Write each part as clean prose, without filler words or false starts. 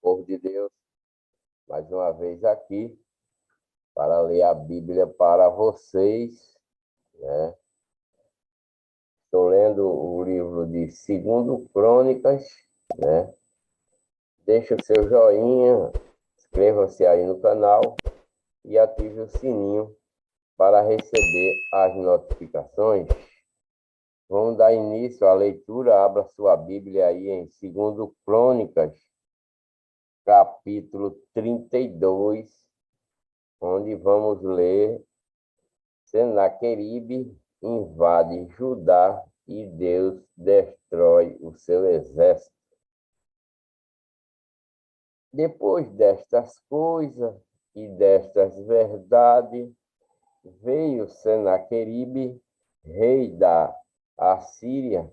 povo de Deus, mais uma vez aqui para ler a Bíblia para vocês, né? Estou lendo o livro de 2 Crônicas, né? Deixe o seu joinha, inscreva-se aí no canal e ative o sininho para receber as notificações. Vamos dar início à leitura. Abra sua Bíblia aí em 2 Crônicas, capítulo 32, onde vamos ler: Senaqueribe invade Judá e Deus destrói o seu exército. Depois destas coisas e destas verdades, veio Senaqueribe, rei da Assíria,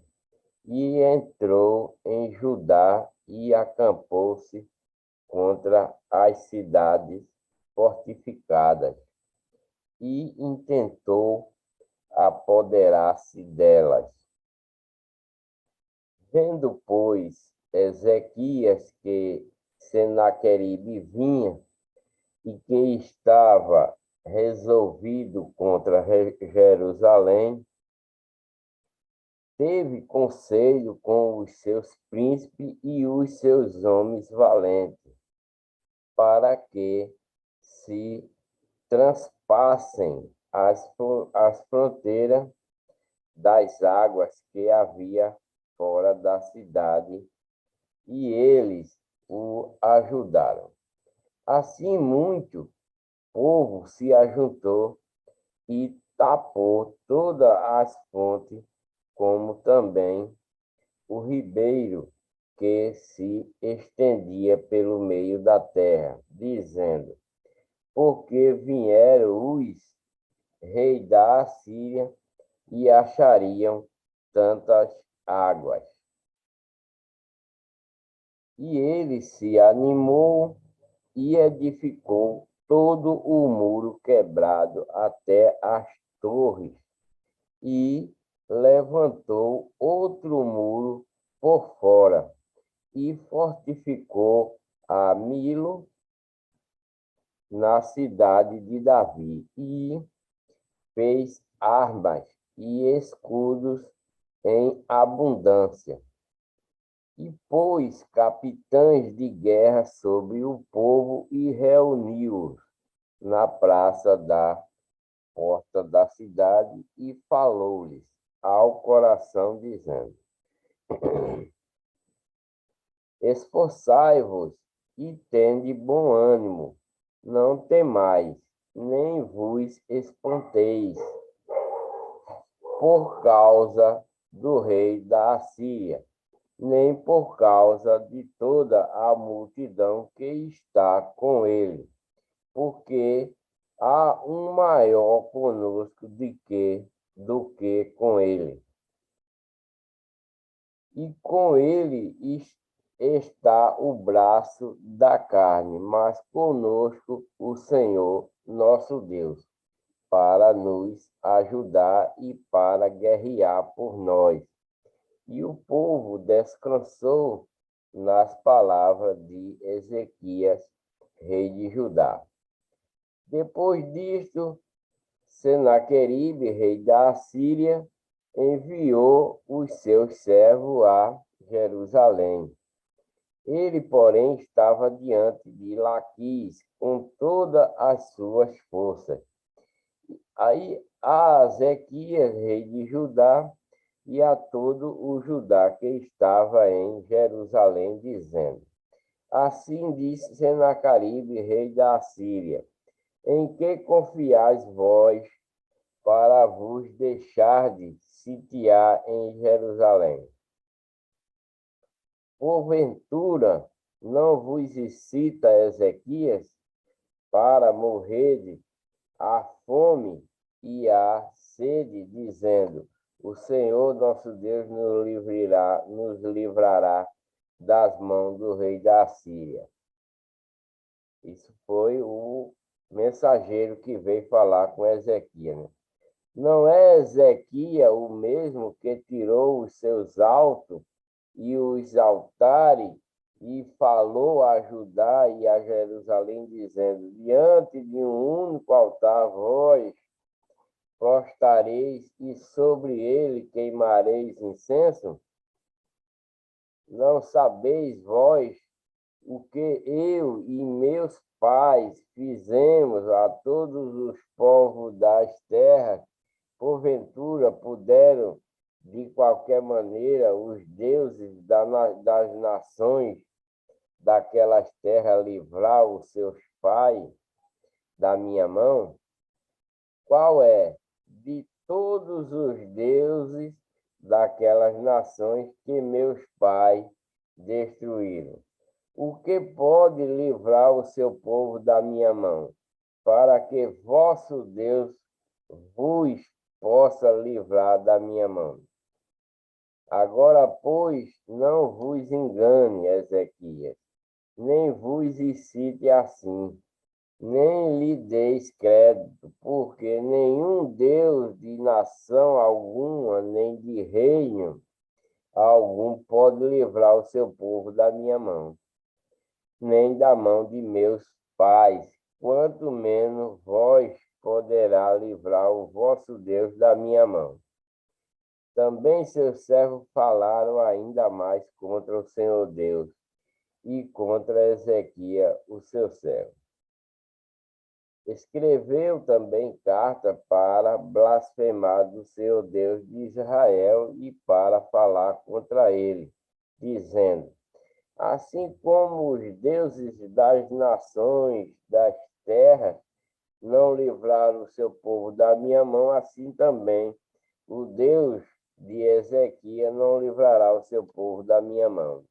e entrou em Judá e acampou-se contra as cidades fortificadas e intentou apoderar-se delas. Vendo, pois, Ezequias que Senaqueribe vinha e que estava resolvido contra Jerusalém, teve conselho com os seus príncipes e os seus homens valentes, para que se transpassem as fronteiras das águas que havia fora da cidade, e eles o ajudaram. Assim, muito povo se ajuntou e tapou todas as fontes, como também o ribeiro que se estendia pelo meio da terra, dizendo: porque vieram os reis da Assíria e achariam tantas águas. E ele se animou e edificou todo o muro quebrado até as torres, e levantou outro muro por fora, e fortificou a Milo na cidade de Davi, e fez armas e escudos em abundância, e pôs capitães de guerra sobre o povo e reuniu-os na praça da porta da cidade e falou-lhes ao coração, dizendo: esforçai-vos e tende bom ânimo, não temais, nem vos espanteis por causa do rei da Assíria, nem por causa de toda a multidão que está com ele, porque há um maior conosco do que com ele. E com ele está o braço da carne, mas conosco o Senhor nosso Deus, para nos ajudar e para guerrear por nós. E o povo descansou nas palavras de Ezequias, rei de Judá. Depois disto, Senaqueribe, rei da Assíria, enviou os seus servos a Jerusalém. Ele, porém, estava diante de Laquis com todas as suas forças. Aí a Ezequias, rei de Judá, e a todo o Judá que estava em Jerusalém, dizendo: assim disse Senaqueribe, rei da Assíria: em que confiais vós para vos deixar de sitiar em Jerusalém? Porventura, não vos excita Ezequias para morrer a fome e a sede, dizendo: o Senhor nosso Deus nos livrará das mãos do rei da Síria. Isso foi o mensageiro que veio falar com Ezequias, né? Não é Ezequias o mesmo que tirou os seus altos e os altares e falou a Judá e a Jerusalém, dizendo: diante de um único altar vós prostrareis e sobre ele queimareis incenso? Não sabeis vós o que eu e meus pais fizemos a todos os povos das terras? Porventura puderam, de qualquer maneira, os deuses das nações daquelas terras livrar os seus pais da minha mão? Qual é de todos os deuses daquelas nações que meus pais destruíram? O que pode livrar o seu povo da minha mão, para que vosso Deus vos possa livrar da minha mão? Agora, pois, não vos engane, Ezequias, nem vos incite assim, nem lhe deis crédito, porque nenhum Deus de nação alguma, nem de reino algum pode livrar o seu povo da minha mão, nem da mão de meus pais, quanto menos vós poderá livrar o vosso Deus da minha mão. Também seus servos falaram ainda mais contra o Senhor Deus e contra Ezequias, o seu servo. Escreveu também carta para blasfemar do Senhor Deus de Israel e para falar contra ele, dizendo: assim como os deuses das nações, das terras, não livraram o seu povo da minha mão, assim também o Deus de Ezequias não livrará o seu povo da minha mão.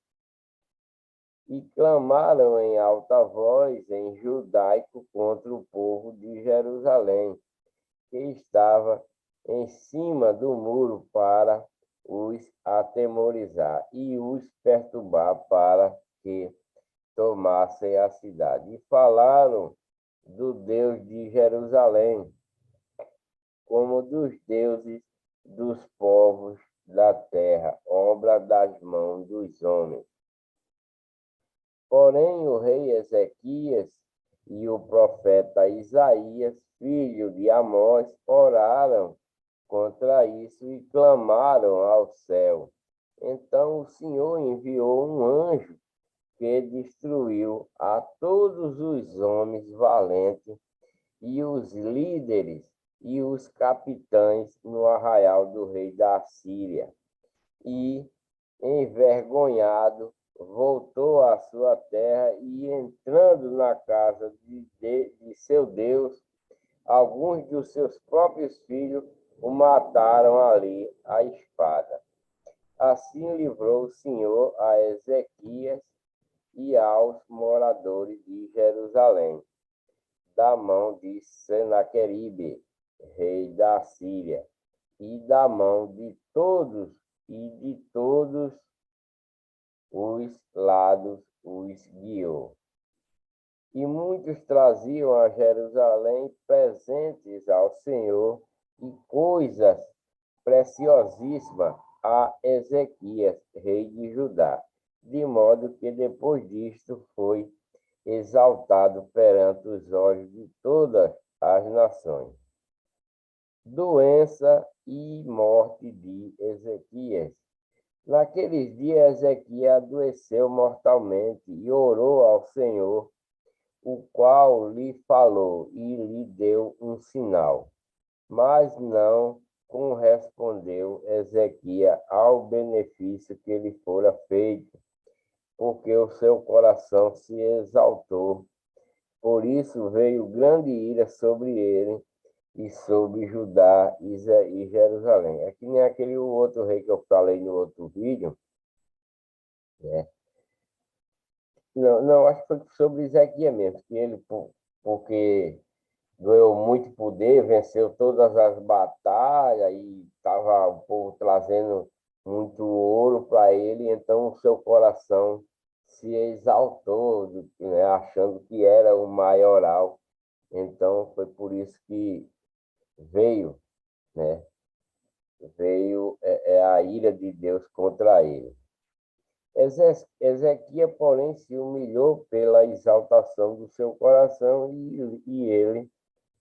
E clamaram em alta voz em judaico contra o povo de Jerusalém, que estava em cima do muro, para os atemorizar e os perturbar, para que tomassem a cidade. E falaram do Deus de Jerusalém, como dos deuses dos povos da terra, obra das mãos dos homens. Porém, o rei Ezequias e o profeta Isaías, filho de Amós, oraram contra isso e clamaram ao céu. Então o Senhor enviou um anjo que destruiu a todos os homens valentes e os líderes e os capitães no arraial do rei da Síria. E, envergonhado, voltou à sua terra e, entrando na casa de seu Deus, alguns dos seus próprios filhos o mataram ali à espada. Assim livrou o Senhor a Ezequias e aos moradores de Jerusalém da mão de Senaqueribe, rei da Síria, e da mão de todos os lados os guiou. E muitos traziam a Jerusalém presentes ao Senhor e coisas preciosíssimas a Ezequias, rei de Judá, de modo que depois disto foi exaltado perante os olhos de todas as nações. Doença e morte de Ezequias. Naqueles dias, Ezequias adoeceu mortalmente e orou ao Senhor, o qual lhe falou e lhe deu um sinal. Mas não correspondeu Ezequias ao benefício que lhe fora feito, porque o seu coração se exaltou. Por isso veio grande ira sobre ele e sobre Judá e Jerusalém. É que nem aquele outro rei que eu falei no outro vídeo, né? Não, acho que foi sobre Ezequias mesmo, que ele, porque ganhou muito poder, venceu todas as batalhas e estava o povo trazendo muito ouro para ele, então o seu coração se exaltou, né, achando que era o maioral. Então foi por isso que veio, né? Veio a ira de Deus contra ele. Ezequias, porém, se humilhou pela exaltação do seu coração e ele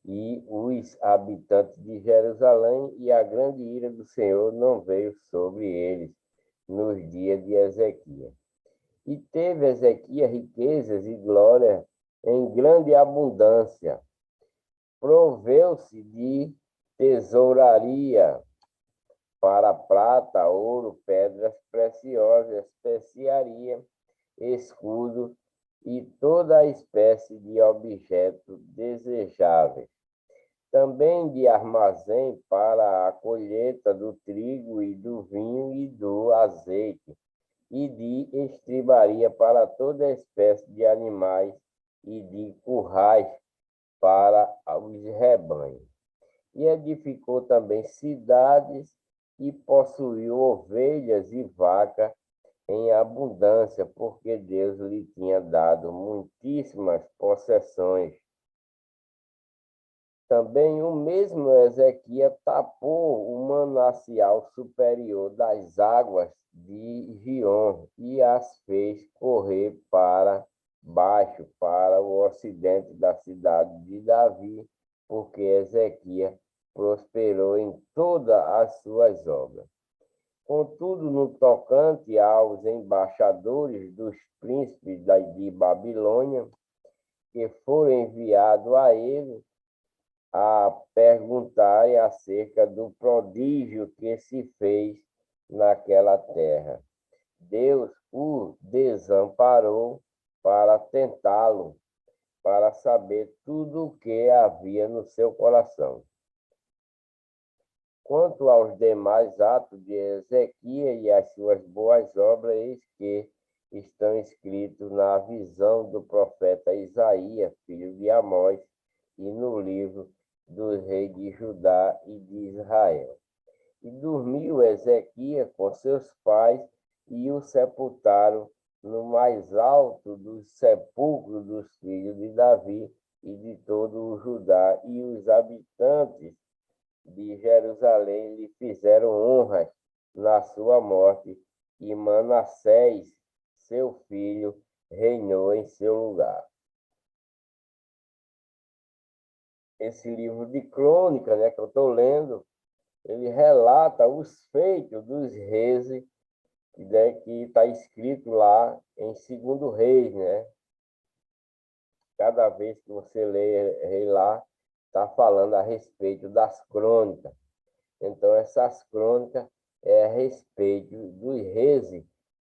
e os habitantes de Jerusalém, e a grande ira do Senhor não veio sobre eles nos dias de Ezequias. E teve Ezequias riquezas e glória em grande abundância. Proveu-se de tesouraria para prata, ouro, pedras preciosas, especiaria, escudo e toda a espécie de objetos desejáveis. Também de armazém para a colheita do trigo e do vinho e do azeite, e de estribaria para toda espécie de animais e de currais para os rebanhos. E edificou também cidades e possuiu ovelhas e vacas em abundância, porque Deus lhe tinha dado muitíssimas possessões. Também o mesmo Ezequias tapou o manancial superior das águas de Gion e as fez correr para baixo, para o ocidente da cidade de Davi, porque Ezequias prosperou em todas as suas obras. Contudo, no tocante aos embaixadores dos príncipes de Babilônia, que foram enviados a ele, a perguntarem acerca do prodígio que se fez naquela terra. Deus o desamparou para tentá-lo, para saber tudo o que havia no seu coração. Quanto aos demais atos de Ezequias e as suas boas obras, eis que estão escritos na visão do profeta Isaías, filho de Amós, e no livro dos reis de Judá e de Israel. E dormiu Ezequias com seus pais e o sepultaram no mais alto dos sepulcros dos filhos de Davi e de todo o Judá, e os habitantes de Jerusalém lhe fizeram honras na sua morte, e Manassés, seu filho, reinou em seu lugar. Esse livro de crônica, né, que eu estou lendo, ele relata os feitos dos reis, que está escrito lá em Segundo Reis, né? Cada vez que você lê rei lá, está falando a respeito das crônicas. Então, essas crônicas é a respeito dos reis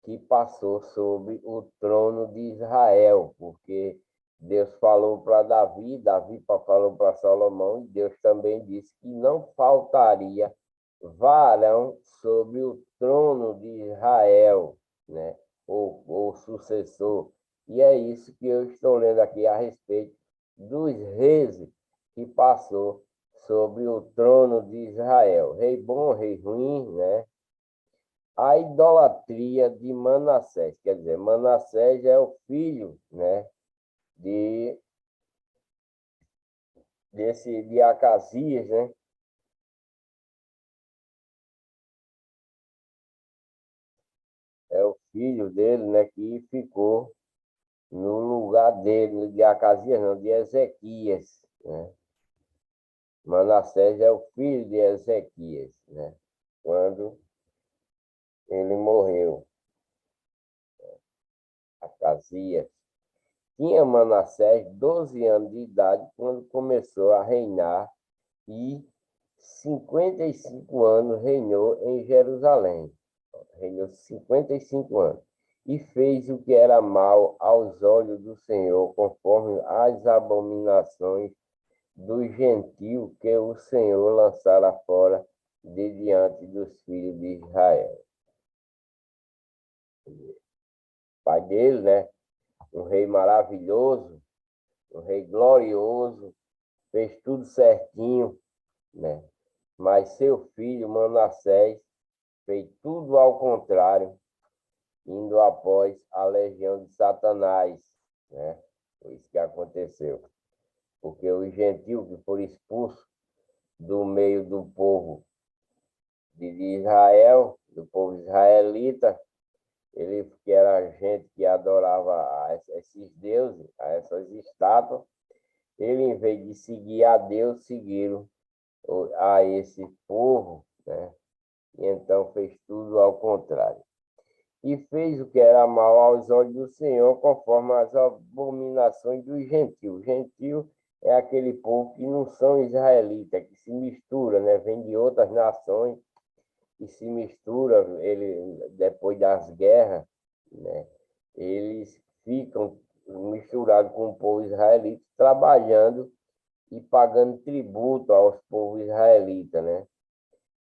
que passou sobre o trono de Israel, porque Deus falou para Davi, Davi falou para Salomão, e Deus também disse que não faltaria varão sobre o trono de Israel, né? Ou sucessor. E é isso que eu estou lendo aqui a respeito dos reis que passou sobre o trono de Israel. Rei bom, rei ruim, né? A idolatria de Manassés, quer dizer, Manassés é o filho, né, de Acasias, né? É o filho dele, né, que ficou no lugar dele, de Acasias, não, de Ezequias, né? Manassés é o filho de Ezequias, né? Quando ele morreu, Acasias. Tinha Manassés 12 anos de idade quando começou a reinar e 55 anos reinou em Jerusalém. Reinou 55 anos. E fez o que era mal aos olhos do Senhor, conforme as abominações do gentio que o Senhor lançara fora de diante dos filhos de Israel. Pai dele, né? Um rei maravilhoso, um rei glorioso, fez tudo certinho, né? Mas seu filho Manassés fez tudo ao contrário, indo após a legião de Satanás, né? Foi isso que aconteceu. Porque os gentios que foram expulsos do meio do povo de Israel, do povo israelita, ele que era gente que adorava a esses deuses, a essas estátuas, ele, em vez de seguir a Deus, seguiram a esse povo, né? E então fez tudo ao contrário. E fez o que era mal aos olhos do Senhor, conforme as abominações dos gentios. Gentio é aquele povo que não são israelitas, que se mistura, né? Vem de outras nações e se mistura, ele, depois das guerras, né? Eles ficam misturados com o povo israelita, trabalhando e pagando tributo aos povos israelitas, né?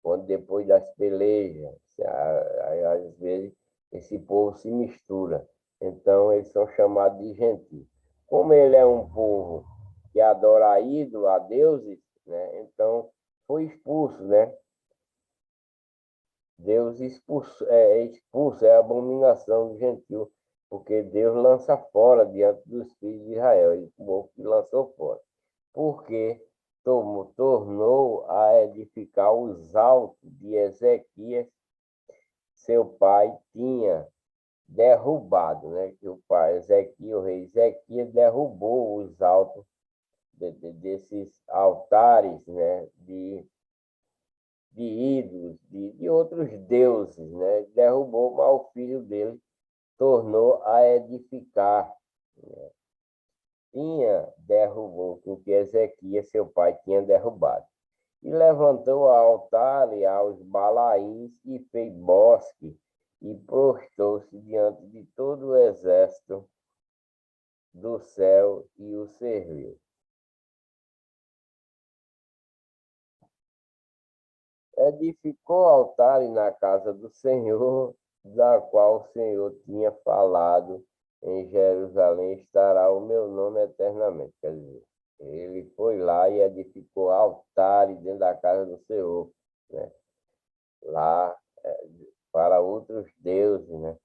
Quando depois das pelejas, às vezes esse povo se mistura. Então, eles são chamados de gentios. Como ele é um povo que adora a ídolo, a deuses, né? Então, foi expulso, né? Deus expulso, é a abominação do gentio, porque Deus lança fora diante dos filhos de Israel, e o povo que lançou fora. Porque tornou a edificar os altos de Ezequias, seu pai tinha derrubado, né? Que o pai Ezequias, o rei Ezequias, derrubou os altos desses altares, né? De ídolos, de outros deuses, né? Derrubou, mas o filho dele tornou a edificar. Derrubou o que Ezequias, seu pai, tinha derrubado. E levantou o altar aos Balaíns e fez bosque, e prostrou-se diante de todo o exército do céu e o serviu. Edificou altar na casa do Senhor, da qual o Senhor tinha falado, em Jerusalém estará o meu nome eternamente. Quer dizer, ele foi lá e edificou altares dentro da casa do Senhor, né? Lá para outros deuses, né?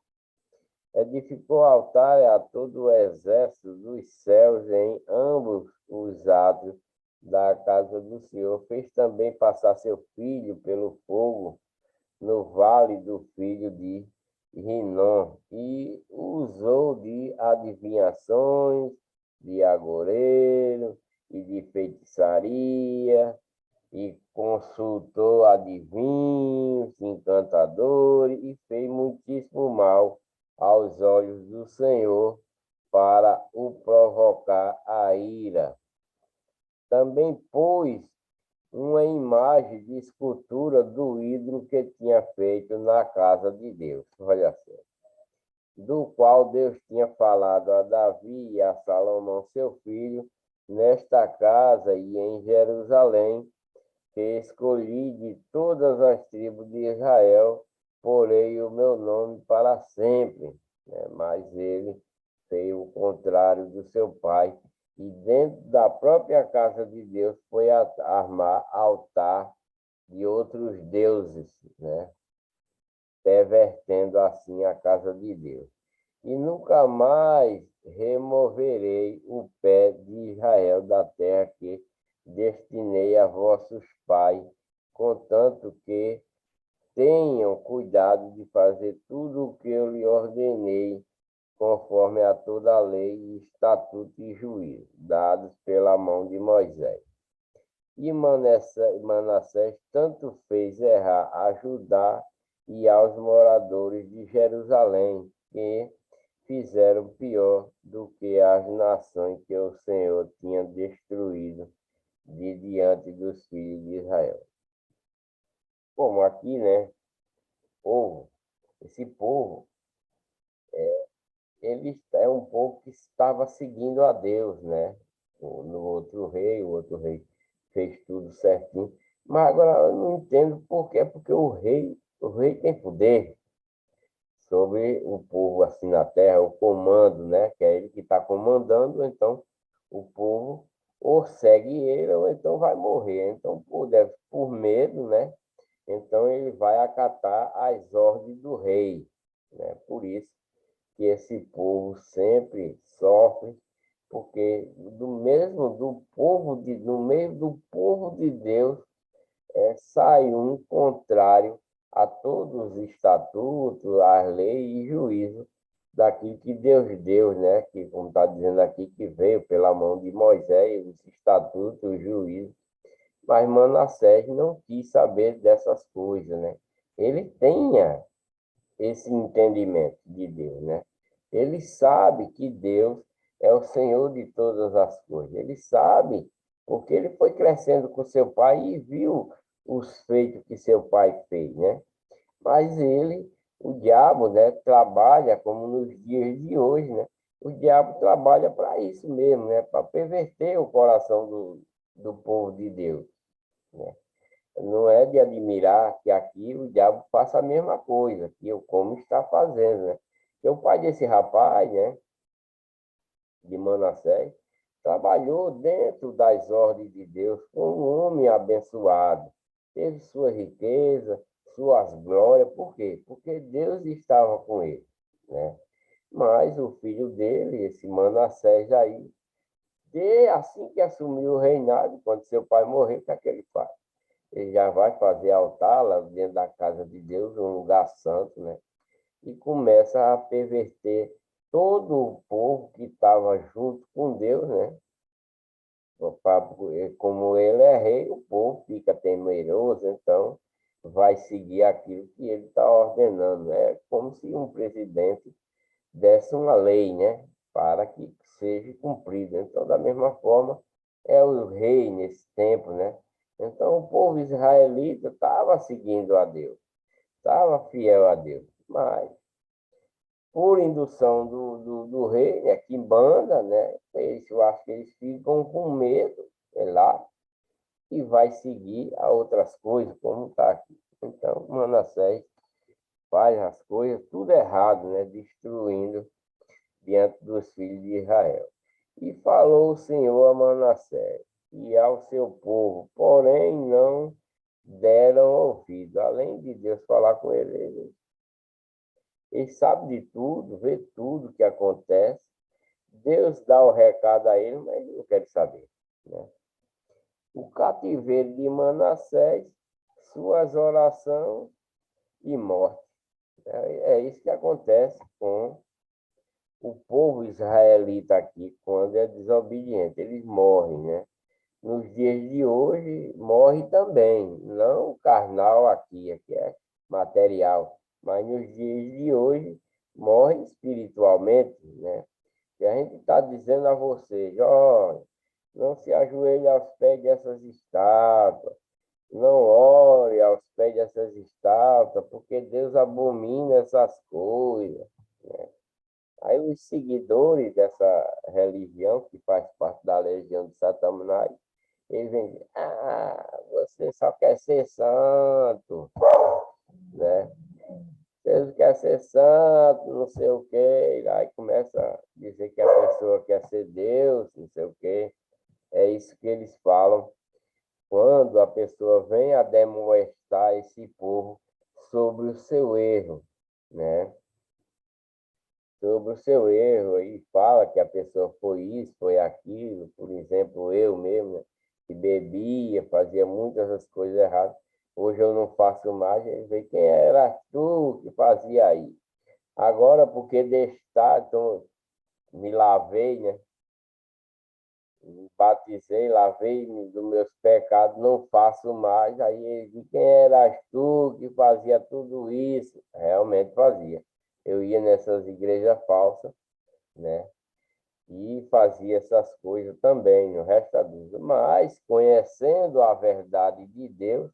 Edificou altar a todo o exército dos céus em ambos os átrios da casa do Senhor. Fez também passar seu filho pelo fogo no vale do filho de Rinom, e usou de adivinhações, de agoureiro e de feitiçaria, e consultou adivinhos, encantadores, e fez muitíssimo mal aos olhos do Senhor para o provocar a ira. Também pôs uma imagem de escultura do ídolo que tinha feito na casa de Deus. Olha só. Do qual Deus tinha falado a Davi e a Salomão, seu filho, nesta casa e em Jerusalém, que escolhi de todas as tribos de Israel, porei o meu nome para sempre. Mas ele fez o contrário do seu pai, e dentro da própria casa de Deus foi armar altar de outros deuses, né? Pervertendo assim a casa de Deus. E nunca mais removerei o pé de Israel da terra que destinei a vossos pais, contanto que tenham cuidado de fazer tudo o que eu lhe ordenei, conforme a toda a lei, estatuto e juízo, dados pela mão de Moisés. E Manassés tanto fez errar a Judá e aos moradores de Jerusalém, que fizeram pior do que as nações que o Senhor tinha destruído de diante dos filhos de Israel. Como aqui, né? Esse povo, ele é um povo que estava seguindo a Deus, né? No o outro rei fez tudo certinho. Mas agora eu não entendo por quê, porque o rei tem poder sobre o povo assim na terra, o comando, né? Que é ele que está comandando, então o povo ou segue ele ou então vai morrer. Então, por medo, né? Então ele vai acatar as ordens do rei, né? Por isso que esse povo sempre sofre, porque no meio do povo de Deus sai um contrário a todos os estatutos, as leis e juízos daquilo que Deus deu, né? Que, como está dizendo aqui, que veio pela mão de Moisés, os estatutos, os juízos. Mas Manassés não quis saber dessas coisas, né? Ele tinha esse entendimento de Deus, né? Ele sabe que Deus é o Senhor de todas as coisas. Ele sabe, porque ele foi crescendo com seu pai e viu os feitos que seu pai fez, né? Mas ele, o diabo, né, trabalha como nos dias de hoje, né? O diabo trabalha para isso mesmo, né? Para perverter o coração do povo de Deus, né? Não é de admirar que aqui o diabo faça a mesma coisa, que o como está fazendo, né? Porque o pai desse rapaz, né, de Manassés, trabalhou dentro das ordens de Deus, foi um homem abençoado, teve sua riqueza, suas glórias, por quê? Porque Deus estava com ele, né? Mas o filho dele, esse Manassés aí, assim que assumiu o reinado, quando seu pai morreu, o que é que ele faz? Ele já vai fazer altar lá dentro da casa de Deus, um lugar santo, né? E começa a perverter todo o povo que estava junto com Deus, né? Como ele é rei, o povo fica temeroso, então vai seguir aquilo que ele está ordenando. É como se um presidente desse uma lei, né? Para que seja cumprida. Então, da mesma forma, é o rei nesse tempo, né? Então, o povo israelita estava seguindo a Deus, estava fiel a Deus, mas por indução do rei, né, que manda, né? Eu acho que eles ficam com medo, sei lá, e vai seguir a outras coisas, como está aqui. Então, Manassés faz as coisas tudo errado, né? Destruindo diante dos filhos de Israel. E falou o Senhor a Manassés e ao seu povo, porém não deram ouvido. Além de Deus falar com ele sabe de tudo, vê tudo que acontece. Deus dá o recado a ele, mas ele não quer saber, né? O cativeiro de Manassés, suas orações e morte. É isso que acontece com o povo israelita aqui, quando é desobediente. Eles morrem, né? Nos dias de hoje, morre também. Não carnal aqui é material. Mas nos dias de hoje, morre espiritualmente, né? E a gente está dizendo a vocês, olha, não se ajoelhe aos pés dessas estátuas, não ore aos pés dessas estátuas, porque Deus abomina essas coisas, né? Aí os seguidores dessa religião, que faz parte da legião de Satanás, eles vêm dizer, você só quer ser santo, né? Você quer ser santo, não sei o quê. E aí começa a dizer que a pessoa quer ser Deus, não sei o quê. É isso que eles falam quando a pessoa vem a demonstrar esse povo sobre o seu erro, né? Sobre o seu erro, e fala que a pessoa foi isso, foi aquilo, por exemplo, eu mesmo, né, que bebia, fazia muitas das coisas erradas. Hoje eu não faço mais, ele vê quem era tu que fazia aí. Agora, porque deixar, então, me lavei, né? Me batizei, lavei-me dos meus pecados, não faço mais. Aí ele diz, quem eras tu que fazia tudo isso? Realmente fazia. Eu ia nessas igrejas falsas, né? E fazia essas coisas também, no resto da vida. Mas, conhecendo a verdade de Deus,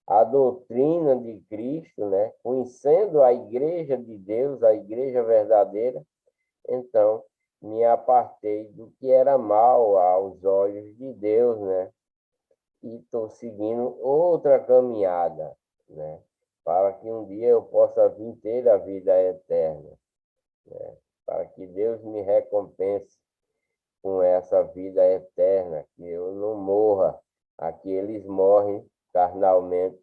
a doutrina de Cristo, né? Conhecendo a igreja de Deus, a igreja verdadeira, então me apartei do que era mal aos olhos de Deus, né? E estou seguindo outra caminhada, né? Para que um dia eu possa vir ter a vida eterna, né? Para que Deus me recompense com essa vida eterna, que eu não morra. Aqui eles morrem carnalmente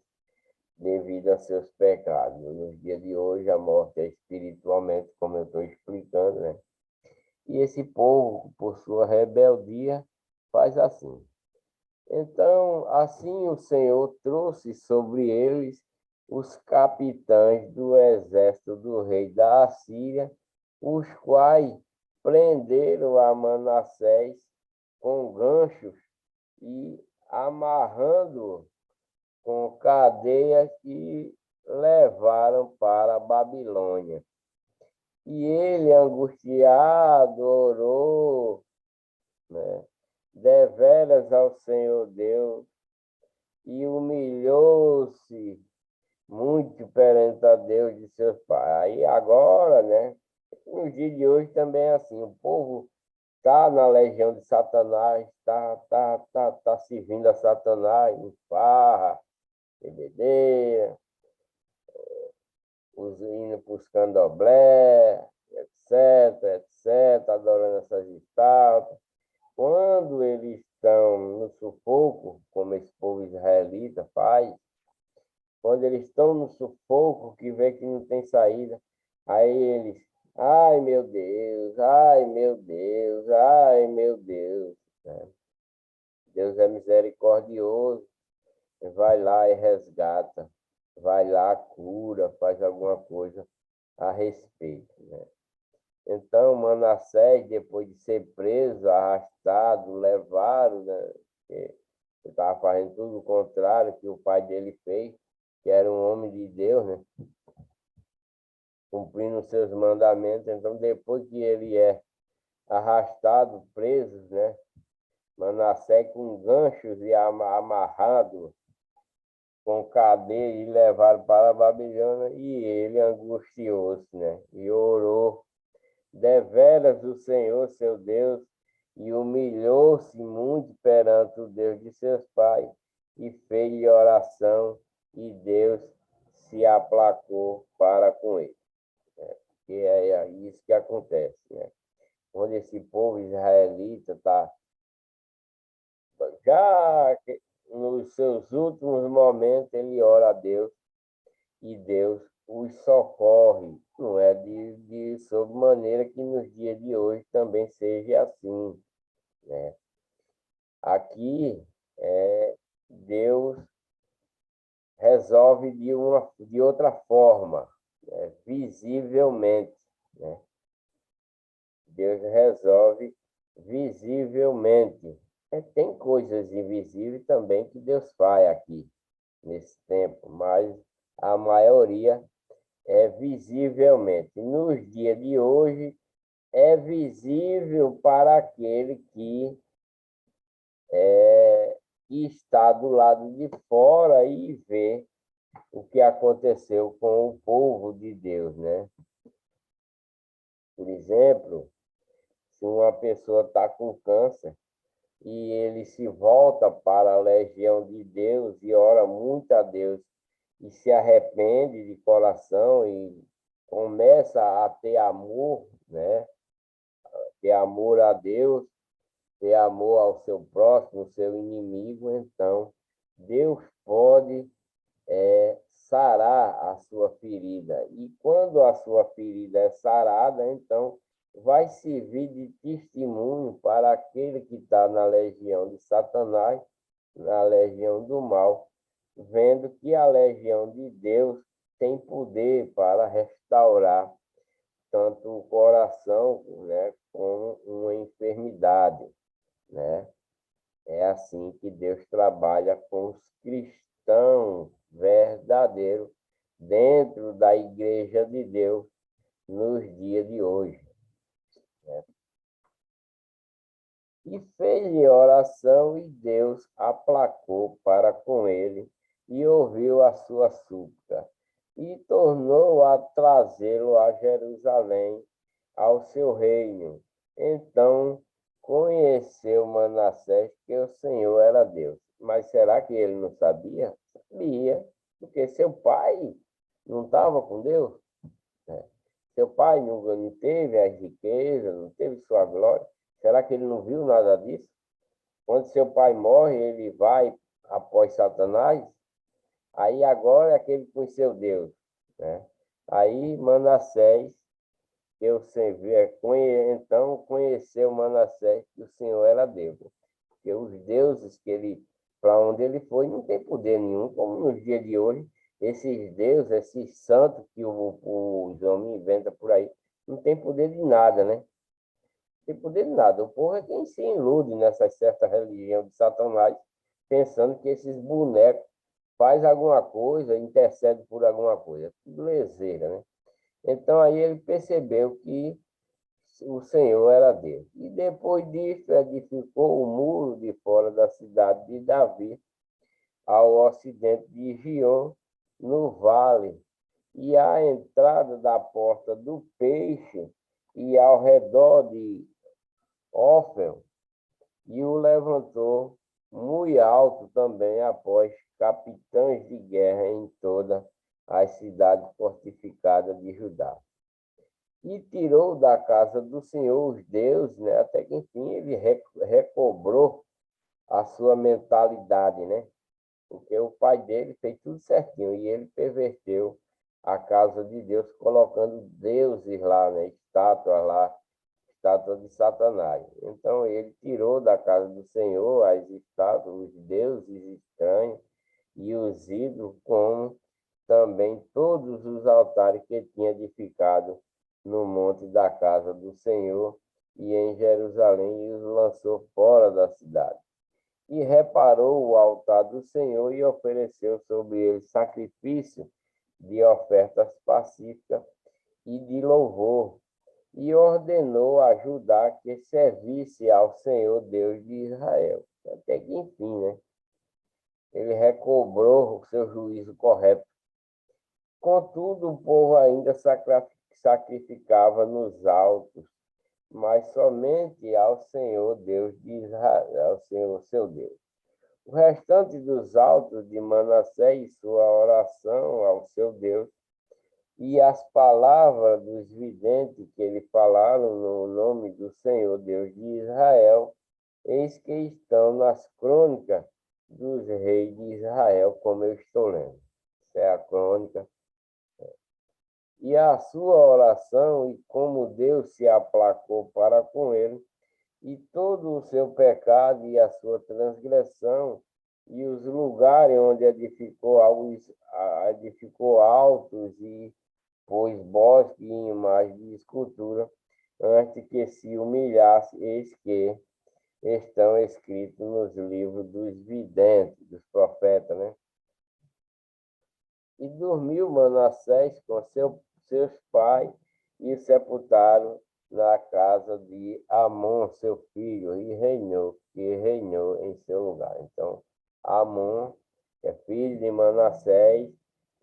devido a seus pecados. Nos dias de hoje, a morte é espiritualmente, como eu estou explicando, né? E esse povo, por sua rebeldia, faz assim. Então, assim o Senhor trouxe sobre eles os capitães do exército do rei da Assíria, os quais prenderam a Manassés com ganchos e amarrando com cadeias e levaram para a Babilônia. E ele, angustiado, orou, né, deveras ao Senhor Deus e humilhou-se muito perante a Deus de seus pais. Aí agora, né, nos dias de hoje também é assim, o povo está na legião de Satanás, tá servindo a Satanás em farra, bebedeira, indo para os candomblé, etc, adorando essas estátuas. Quando eles estão no sufoco, como esse povo israelita faz, quando eles estão no sufoco, que vê que não tem saída, aí eles, ai meu Deus, ai meu Deus, ai meu Deus, né? Deus é misericordioso, vai lá e resgata, vai lá, cura, faz alguma coisa a respeito, né? Então, Manassés, depois de ser preso, arrastado, levado, né? Ele estava fazendo tudo o contrário que o pai dele fez, que era um homem de Deus, né? Cumprindo os seus mandamentos. Então, depois que ele é arrastado, preso, né? Manassés com ganchos e amarrado com cadeia e levaram para a Babilônia, e ele angustiou-se, né? E orou deveras o Senhor, seu Deus, e humilhou-se muito perante o Deus de seus pais, e fez oração, e Deus se aplacou para com ele. Que é isso que acontece, né? Quando esse povo israelita está já nos seus últimos momentos, ele ora a Deus e Deus os socorre. Não é de sob maneira que nos dias de hoje também seja assim, né? Aqui, Deus resolve de outra forma, né? Visivelmente, né? Deus resolve visivelmente. Tem coisas invisíveis também que Deus faz aqui, nesse tempo, mas a maioria é visivelmente. Nos dias de hoje, é visível para aquele que está do lado de fora e vê o que aconteceu com o povo de Deus, né? Por exemplo, se uma pessoa está com câncer e ele se volta para a legião de Deus e ora muito a Deus e se arrepende de coração e começa a ter amor, né? Ter amor a Deus, ter amor ao seu próximo, seu inimigo, então Deus pode sarar a sua ferida. E quando a sua ferida é sarada, então vai servir de testemunho para aquele que está na legião de Satanás, na legião do mal, vendo que a legião de Deus tem poder para restaurar tanto o coração, né, como uma enfermidade, né? É assim que Deus trabalha com os cristãos verdadeiros dentro da igreja de Deus nos dias de hoje, né? E fez-lhe oração e Deus aplacou para com ele e ouviu a sua súplica e tornou a trazê-lo a Jerusalém, ao seu reino. Então conheceu Manassés que o Senhor era Deus. Mas será que ele não sabia? Sabia, porque seu pai não estava com Deus, né? Seu pai não teve as riquezas, não teve sua glória. Será que ele não viu nada disso? Quando seu pai morre, ele vai após Satanás. Aí agora é aquele que conheceu Deus, né? Aí Manassés, então conheceu Manassés que o Senhor era Deus. Porque os deuses que ele, para onde ele foi, não tem poder nenhum, como nos dias de hoje. esses deuses, esses santos que os homens inventam por aí, não tem poder de nada, né? Não tem poder de nada. O povo é quem se ilude nessa certa religião de Satanás, pensando que esses bonecos faz alguma coisa, intercede por alguma coisa. Tudo leseira, né? Então aí ele percebeu que o Senhor era Deus. E depois disso edificou o muro de fora da cidade de Davi, ao ocidente de Gion, no vale, e à entrada da porta do peixe, e ao redor de Ofel, e o levantou muito alto também após capitães de guerra em toda as cidades fortificadas de Judá. E tirou da casa do Senhor os deuses, né? Até que, enfim, ele recobrou a sua mentalidade, né? Porque o pai dele fez tudo certinho e ele perverteu a casa de Deus, colocando deuses lá, né? Estátuas lá, estátua de Satanás. Então ele tirou da casa do Senhor as estátuas, os deuses estranhos e os ídolos, como também todos os altares que tinha edificado no monte da casa do Senhor e em Jerusalém, e os lançou fora da cidade. E reparou o altar do Senhor e ofereceu sobre ele sacrifício de ofertas pacíficas e de louvor, e ordenou a Judá que servisse ao Senhor Deus de Israel. Até que enfim, né? Ele recobrou o seu juízo correto. Contudo, o povo ainda sacrificava nos altos, mas somente ao Senhor Deus de Israel, ao Senhor seu Deus. O restante dos altos de Manassés e sua oração ao seu Deus, e as palavras dos videntes que ele falaram no nome do Senhor Deus de Israel, eis que estão nas crônicas dos reis de Israel, como eu estou lendo. Essa é a crônica. E a sua oração, e como Deus se aplacou para com ele, e todo o seu pecado e a sua transgressão, e os lugares onde edificou altos e pôs bosque e imagem de escultura, antes que se humilhasse, eis que estão escritos nos livros dos videntes, dos profetas, né? E dormiu Manassés com seus pais, e sepultaram na casa de Amon, seu filho, e reinou em seu lugar. Então, Amon, que é filho de Manassés,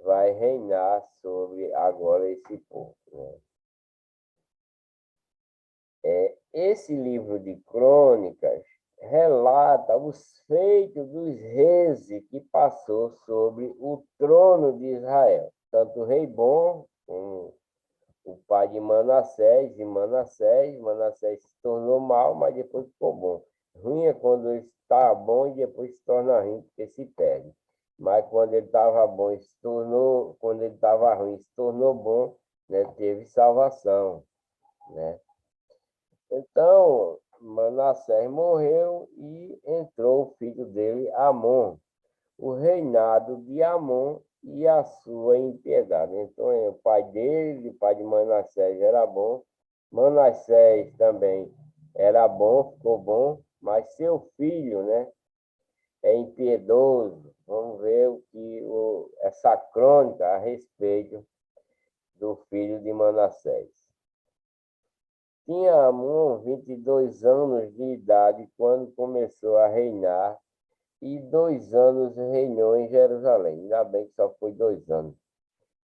vai reinar sobre agora esse povo, né? Esse livro de crônicas relata os feitos dos reis que passou sobre o trono de Israel. Tanto o rei bom, como o pai de Manassés, Manassés se tornou mal, mas depois ficou bom. Ruim é quando ele está bom e depois se torna ruim, porque se perde. Mas quando ele estava bom, quando ele estava ruim, se tornou bom, né? Teve salvação, né? Então, Manassés morreu e entrou o filho dele, Amon, o reinado de Amon e a sua impiedade. Então, o pai dele, o pai de Manassés, era bom. Manassés também era bom, ficou bom, mas seu filho, né, é impiedoso. Vamos ver essa crônica a respeito do filho de Manassés. Tinha Amon 22 anos de idade quando começou a reinar, e 2 anos reinou em Jerusalém. Ainda bem que só foi 2 anos.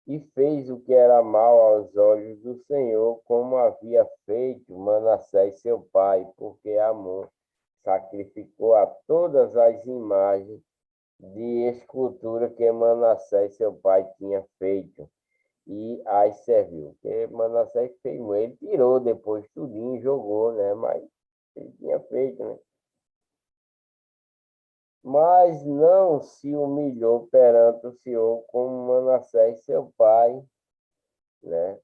E fez o que era mal aos olhos do Senhor, como havia feito Manassés seu pai, porque Amon sacrificou a todas as imagens de escultura que Manassés seu pai tinha feito, e as serviu. Porque Manassés fez, ele tirou depois tudinho, jogou, né? Mas ele tinha feito, né? Mas não se humilhou perante o Senhor como Manassés seu pai, né?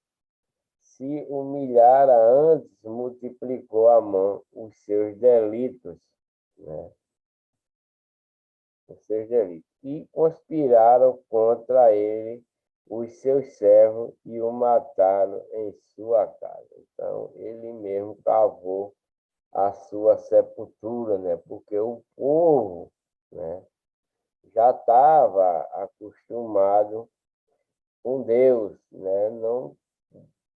Se humilhara antes, multiplicou a mão os seus delitos, né? Os seus delitos. e conspiraram contra ele os seus servos e o mataram em sua casa. Então, ele mesmo cavou a sua sepultura, né? Porque o povo, né, já estava acostumado com Deus, né? Não,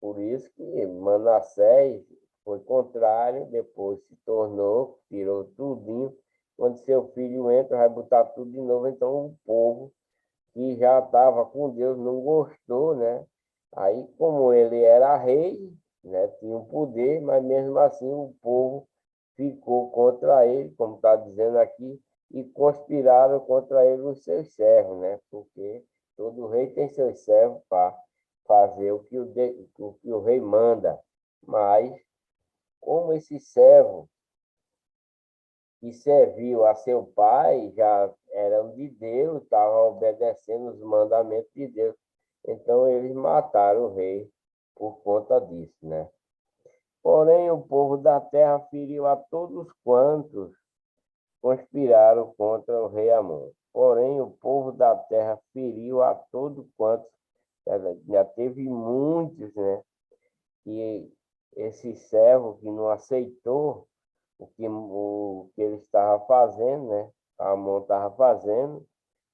por isso que Manassés foi contrário, depois se tornou, tirou tudinho. Quando seu filho entra, vai botar tudo de novo. Então o povo que já estava com Deus não gostou, né? Aí, como ele era rei, né? Tinha um poder, mas mesmo assim o povo ficou contra ele, como está dizendo aqui, e conspiraram contra ele os seus servos, né? Porque todo rei tem seus servos para fazer o que o rei manda. Mas, como esse servo que serviu a seu pai já eram de Deus, estavam obedecendo os mandamentos de Deus, então eles mataram o rei por conta disso, né? Porém, o povo da terra feriu a todos quantos conspiraram contra o rei Amon. Porém, o povo da terra feriu a todos quantos, já teve muitos, né? E esse servo que não aceitou o que ele estava fazendo, né? Amon estava fazendo,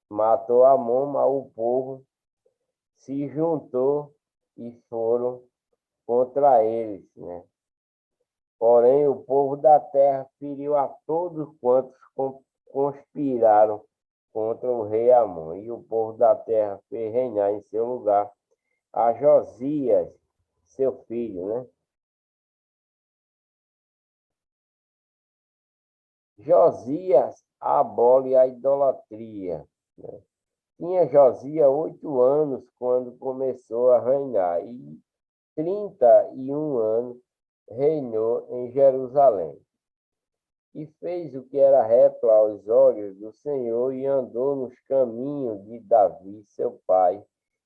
matou Amon, mas o povo se juntou e foram contra eles, né? Porém, o povo da terra feriu a todos quantos conspiraram contra o rei Amon. E o povo da terra fez reinar em seu lugar a Josias, seu filho, né? Josias abole a idolatria, né? Tinha Josias 8 anos quando começou a reinar, e 31 anos reinou em Jerusalém. E fez o que era reto aos olhos do Senhor e andou nos caminhos de Davi, seu pai,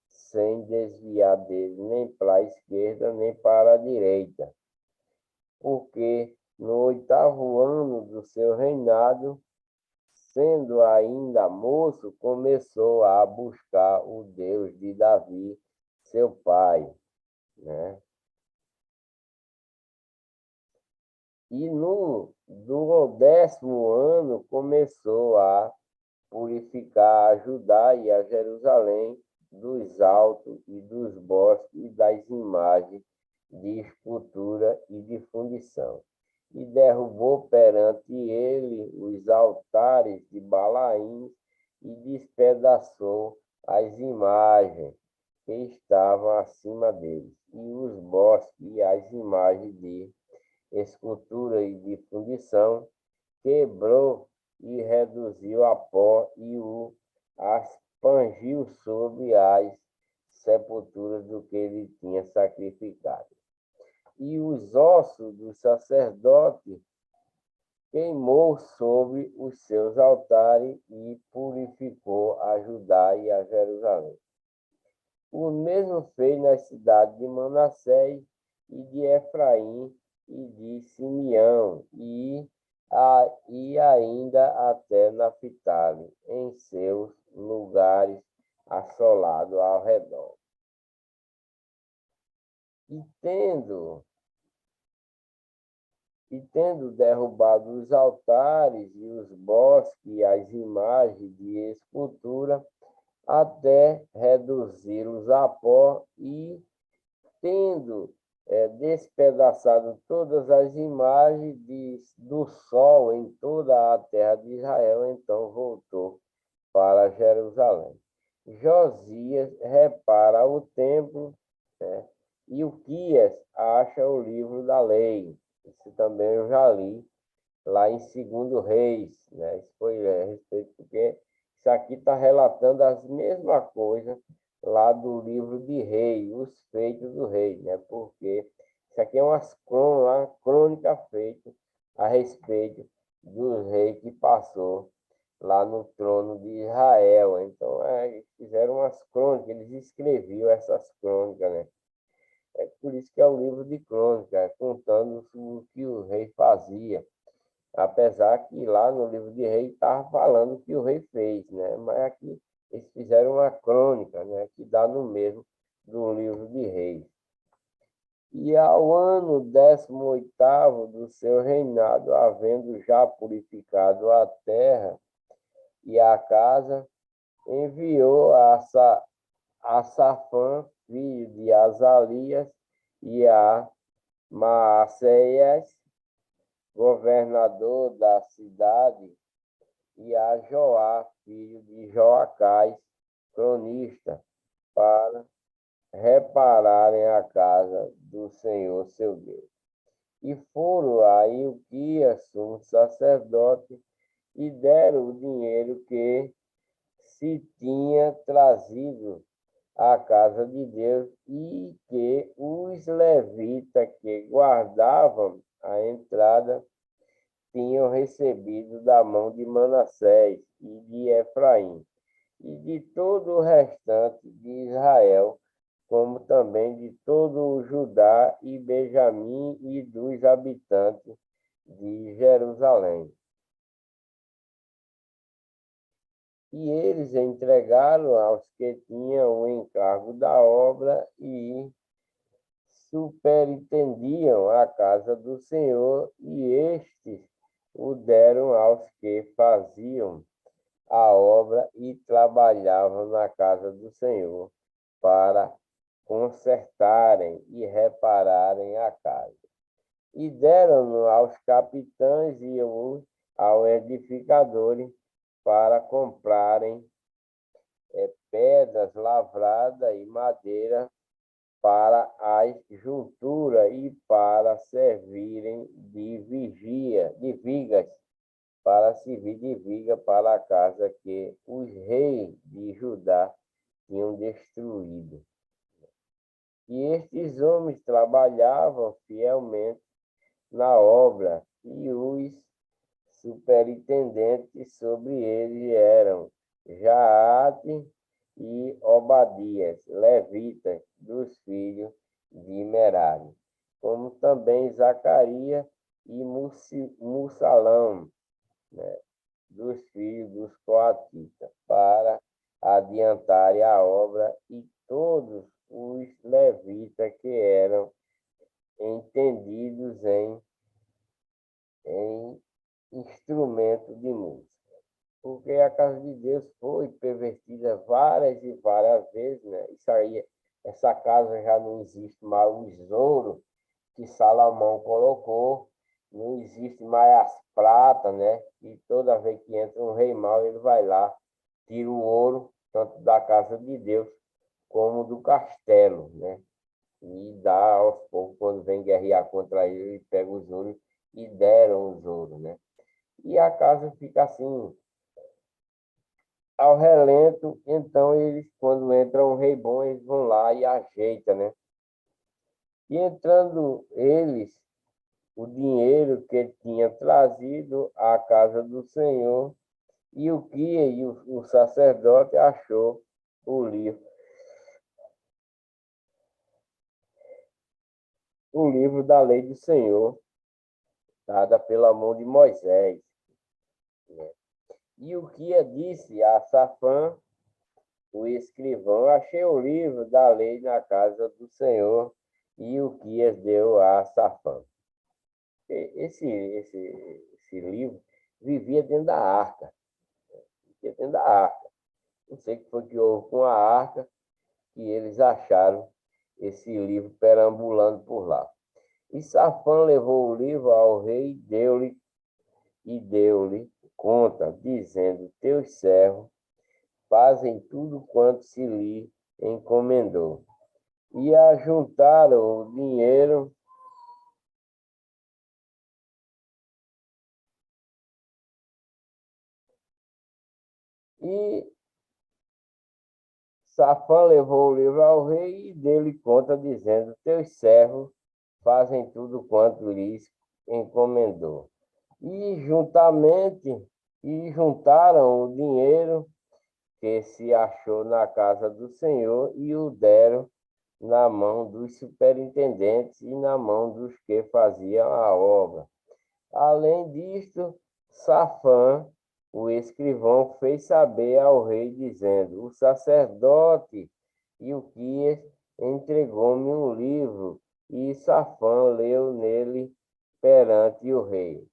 sem desviar dele, nem para a esquerda, nem para a direita. Porque no 8º ano do seu reinado, sendo ainda moço, começou a buscar o Deus de Davi, seu pai, né? E do 10º ano começou a purificar a Judá e a Jerusalém dos altos e dos bosques e das imagens de escultura e de fundição. E derrubou perante ele os altares de Balaim e despedaçou as imagens que estavam acima deles, e os bosques e as imagens de escultura e de fundição, quebrou e reduziu a pó e o aspangiu sobre as sepulturas do que ele tinha sacrificado. E os ossos do sacerdote queimou sobre os seus altares e purificou a Judá e a Jerusalém. O mesmo fez nas cidades de Manassés e de Efraim e de Simeão e ainda até Naphtali, em seus lugares assolados ao redor. E tendo derrubado os altares e os bosques e as imagens de escultura, até reduzi-los a pó, e tendo despedaçado todas as imagens do sol em toda a terra de Israel, então voltou para Jerusalém. Josias repara o templo, né? E Uquias acha o livro da lei. Isso também eu já li lá em 2 Reis, né? Isso foi a respeito, porque isso aqui está relatando as mesmas coisas lá do livro de Rei, os feitos do rei, né? Porque isso aqui é uma crônica feita a respeito do rei que passou lá no trono de Israel. Então, eles fizeram umas crônicas, eles escreviam essas crônicas, né? É por isso que é o livro de crônica, contando o que o rei fazia. Apesar que lá no livro de Reis estava falando que o rei fez, né? Mas aqui eles fizeram uma crônica, né? Que dá no mesmo do livro de Reis. E ao ano 18º do seu reinado, havendo já purificado a terra e a casa, enviou a Safã, filho de Azalias, e a Maacéias, governador da cidade, e a Joá, filho de Joacás, cronista, para repararem a casa do Senhor seu Deus. E foram a Ilquias, sumo sacerdote, e deram o dinheiro que se tinha trazido à casa de Deus e que os levitas que guardavam a entrada tinham recebido da mão de Manassés e de Efraim, e de todo o restante de Israel, como também de todo o Judá e Benjamim e dos habitantes de Jerusalém. E eles entregaram aos que tinham o encargo da obra e superintendiam a casa do Senhor, e estes o deram aos que faziam a obra e trabalhavam na casa do Senhor, para consertarem e repararem a casa. E deram aos capitães e ao edificador para comprarem pedras lavradas e madeira para as junturas e para servirem de vigia, de vigas, para servir de viga para a casa que os reis de Judá tinham destruído. E estes homens trabalhavam fielmente na obra, e os superintendentes sobre eles eram Jaate e Obadias, levitas dos filhos de Merari, como também Zacarias e Mussalão, né, dos filhos dos coatitas, para adiantarem a obra, e todos os levitas que eram entendidos em instrumento de música. Porque a casa de Deus foi pervertida várias e várias vezes, né? Isso aí, essa casa já não existe mais o tesouro que Salomão colocou, não existe mais as pratas, né? E toda vez que entra um rei mau, ele vai lá, tira o ouro, tanto da casa de Deus como do castelo, né? E dá aos poucos, quando vem guerrear contra ele, ele pega os ouros e deram os ouros, né? E a casa fica assim, ao relento. Então eles, quando entra um rei bom, eles vão lá e ajeita, né? E entrando eles, o dinheiro que tinha trazido à casa do Senhor, e o guia e o sacerdote achou o livro da lei do Senhor, dada pela mão de Moisés, né? E o guia disse a Safã, o escrivão: achei o livro da lei na casa do Senhor. E o guia deu a Safã. Esse livro vivia dentro da arca. Vivia dentro da arca. Não sei o que foi que houve com a arca, que eles acharam esse livro perambulando por lá. E Safã levou o livro ao rei e deu-lhe conta, dizendo: teus servos fazem tudo quanto se lhe encomendou. E ajuntaram o dinheiro e Safã levou o livro ao rei e deu-lhe conta, dizendo: teus servos fazem tudo quanto lhes encomendou. E juntaram o dinheiro que se achou na casa do Senhor e o deram na mão dos superintendentes e na mão dos que faziam a obra, Além disto, Safã, o escrivão, fez saber ao rei, dizendo: o sacerdote Ilquias entregou-me um livro, e Safã leu nele perante o rei.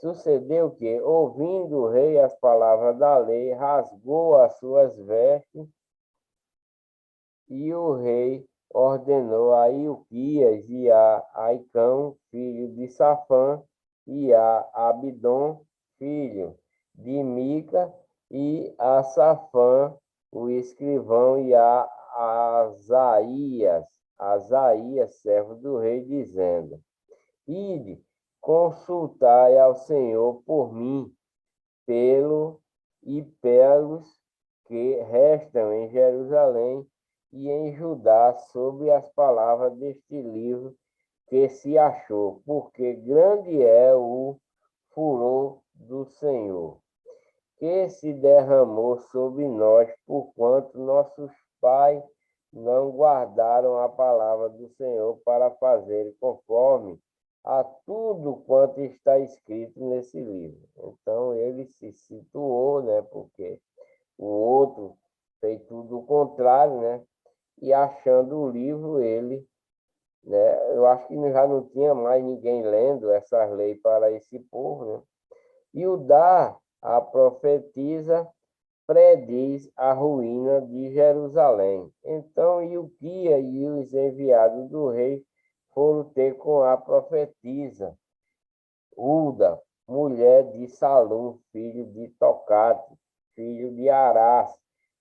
Sucedeu que, ouvindo o rei as palavras da lei, rasgou as suas vestes, e o rei ordenou a Ilquias e a Aicão, filho de Safã, e a Abidom, filho de Mica, e a Safã, o escrivão, e a Asaías, servo do rei, dizendo: ide, consultai ao Senhor por mim, pelos que restam em Jerusalém e em Judá, sobre as palavras deste livro que se achou, porque grande é o furor do Senhor, que se derramou sobre nós, porquanto nossos pais não guardaram a palavra do Senhor para fazerem conforme a tudo quanto está escrito nesse livro. Então ele se situou, né? Porque o outro fez tudo o contrário, né? E achando o livro, ele, né? Eu acho que já não tinha mais ninguém lendo essas leis para esse povo, né? E Udá, a profetisa, prediz a ruína de Jerusalém. Então Ilquia e os enviados do rei foram ter com a profetisa Uda, mulher de Salum, filho de Tocate, filho de Arás,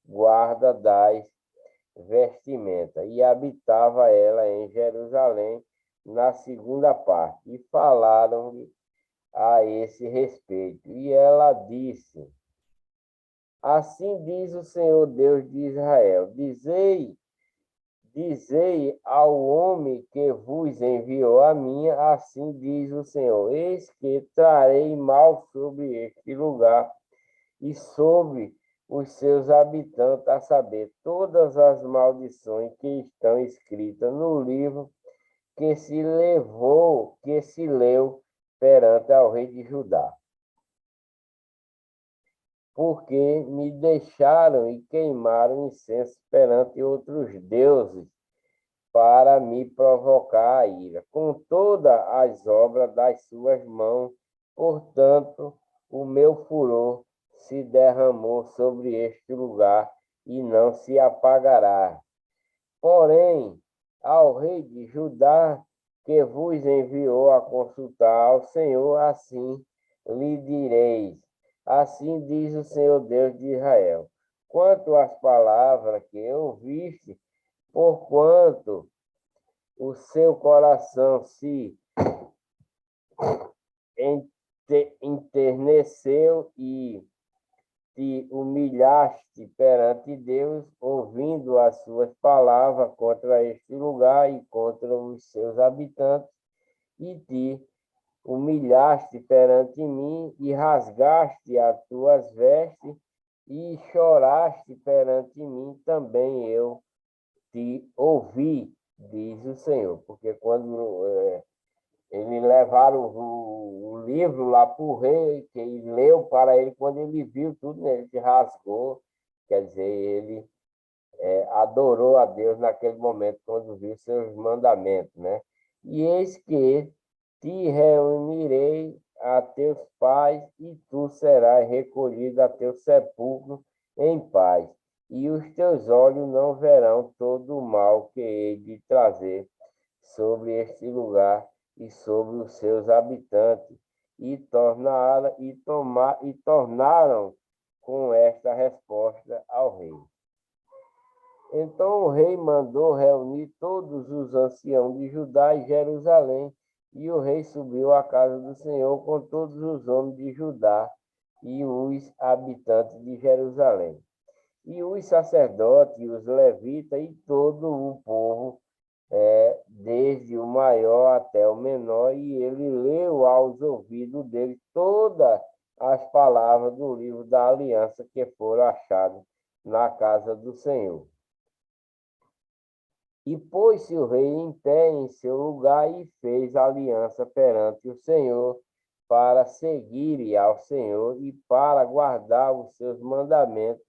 guarda das vestimentas, e habitava ela em Jerusalém na segunda parte, e falaram-lhe a esse respeito. E ela disse: assim diz o Senhor Deus de Israel: dizei ao homem que vos enviou a mim, assim diz o Senhor: eis que trarei mal sobre este lugar e sobre os seus habitantes, a saber, todas as maldições que estão escritas no livro que se leu perante ao rei de Judá. Porque me deixaram e queimaram incenso perante outros deuses, para me provocar a ira, com todas as obras das suas mãos. Portanto, o meu furor se derramou sobre este lugar e não se apagará. Porém, ao rei de Judá, que vos enviou a consultar ao Senhor, assim lhe direis: assim diz o Senhor Deus de Israel: quanto às palavras que ouviste, porquanto o seu coração se enterneceu e te humilhaste perante Deus, ouvindo as suas palavras contra este lugar e contra os seus habitantes, e te humilhaste perante mim e rasgaste as tuas vestes e choraste perante mim, também eu te ouvi, diz o Senhor. Porque quando eles levaram o livro lá para o rei, que ele leu para ele, quando ele viu tudo, né, ele se rasgou, quer dizer, ele adorou a Deus naquele momento, quando viu seus mandamentos, né? E eis que te reunirei a teus pais, e tu serás recolhido a teu sepulcro em paz, e os teus olhos não verão todo o mal que hei de trazer sobre este lugar e sobre os seus habitantes. E tornaram com esta resposta ao rei. Então o rei mandou reunir todos os anciãos de Judá e Jerusalém, e o rei subiu à casa do Senhor com todos os homens de Judá e os habitantes de Jerusalém, e os sacerdotes, e os levitas, e todo o povo, desde o maior até o menor, e ele leu aos ouvidos dele todas as palavras do livro da aliança que foram achadas na casa do Senhor. E pôs-se o rei em pé em seu lugar e fez aliança perante o Senhor para seguirem ao Senhor e para guardar os seus mandamentos,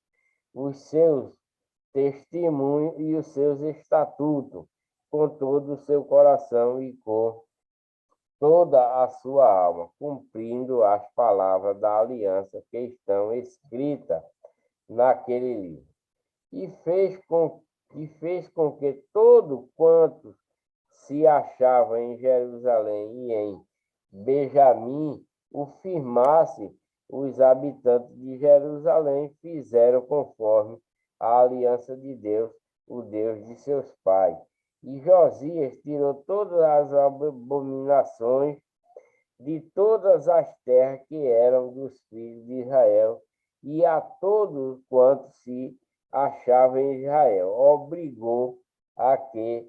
os seus testemunhos e os seus estatutos, com todo o seu coração e com toda a sua alma, cumprindo as palavras da aliança que estão escritas naquele livro. E fez com que todo quanto se achava em Jerusalém e em Benjamim o firmasse. Os habitantes de Jerusalém fizeram conforme a aliança de Deus, o Deus de seus pais. E Josias tirou todas as abominações de todas as terras que eram dos filhos de Israel, e a todos quantos se achavam em Israel, obrigou a que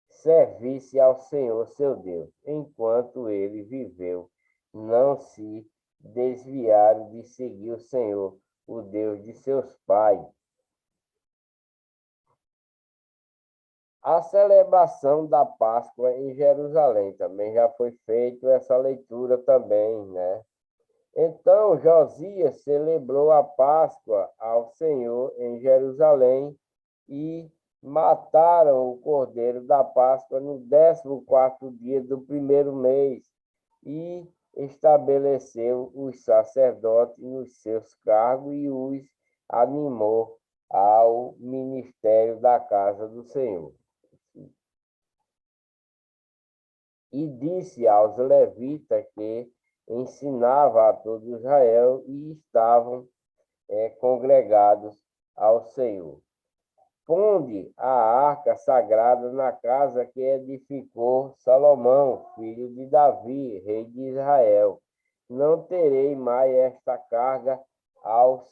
servisse ao Senhor seu Deus, enquanto ele viveu. Não se desviaram de seguir o Senhor, o Deus de seus pais. A celebração da Páscoa em Jerusalém também já foi feita essa leitura também, né? Então Josias celebrou a Páscoa ao Senhor em Jerusalém e mataram o cordeiro da Páscoa no 14º dia do primeiro mês e estabeleceu os sacerdotes nos seus cargos e os animou ao ministério da casa do Senhor. E disse aos levitas que ensinava a todo Israel e estavam congregados ao Senhor: ponde a arca sagrada na casa que edificou Salomão, filho de Davi, rei de Israel. Não terei mais esta carga aos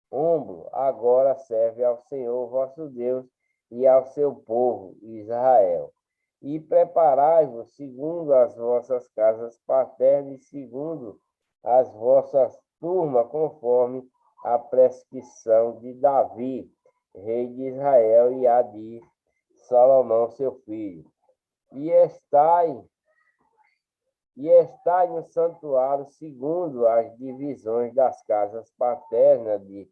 ombros. Agora serve ao Senhor vosso Deus e ao seu povo Israel. E preparai-vos segundo as vossas casas paternas e segundo as vossas turmas, conforme a prescrição de Davi, rei de Israel, e a de Salomão, seu filho. E estai no santuário segundo as divisões das casas paternas de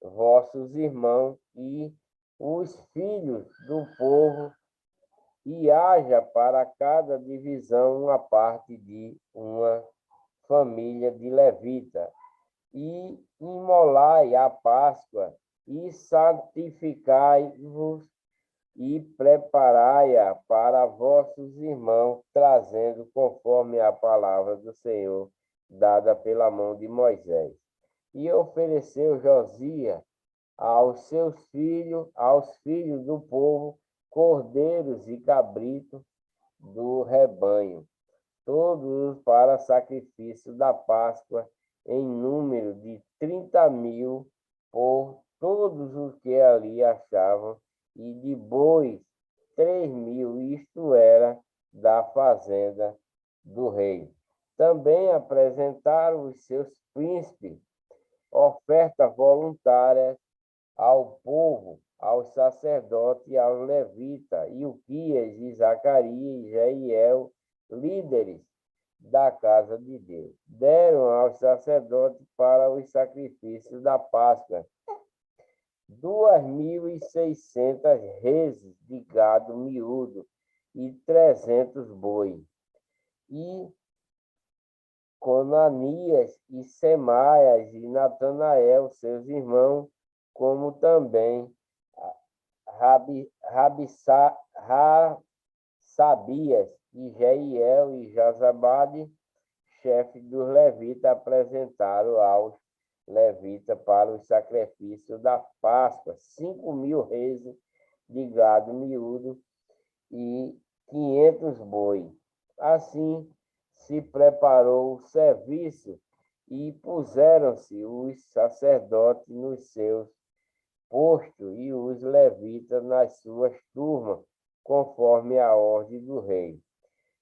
vossos irmãos e os filhos do povo, e haja para cada divisão uma parte de uma família de levita. E imolai a Páscoa, e santificai-vos, e preparai-a para vossos irmãos, trazendo conforme a palavra do Senhor, dada pela mão de Moisés. E ofereceu Josias aos filhos do povo, cordeiros e cabritos do rebanho, todos para sacrifício da Páscoa, em número de 30.000 por todos os que ali achavam, e de bois 3.000, isto era, da fazenda do rei. Também apresentaram os seus príncipes oferta voluntária ao povo, aos sacerdotes e aos levitas, Ilquias e Zacarias e Jeiel, líderes da casa de Deus. Deram aos sacerdotes para os sacrifícios da Páscoa 2.600 reses de gado miúdo e 300 bois. E Conanias e Semaias e Natanael, seus irmãos, como também Sabias e Jeiel e Jazabade, chefe dos levitas, apresentaram aos levitas para o sacrifício da Páscoa 5.000 reses de gado miúdo e 500 bois. Assim se preparou o serviço e puseram-se os sacerdotes nos seus postos e os levitas nas suas turmas, conforme a ordem do rei.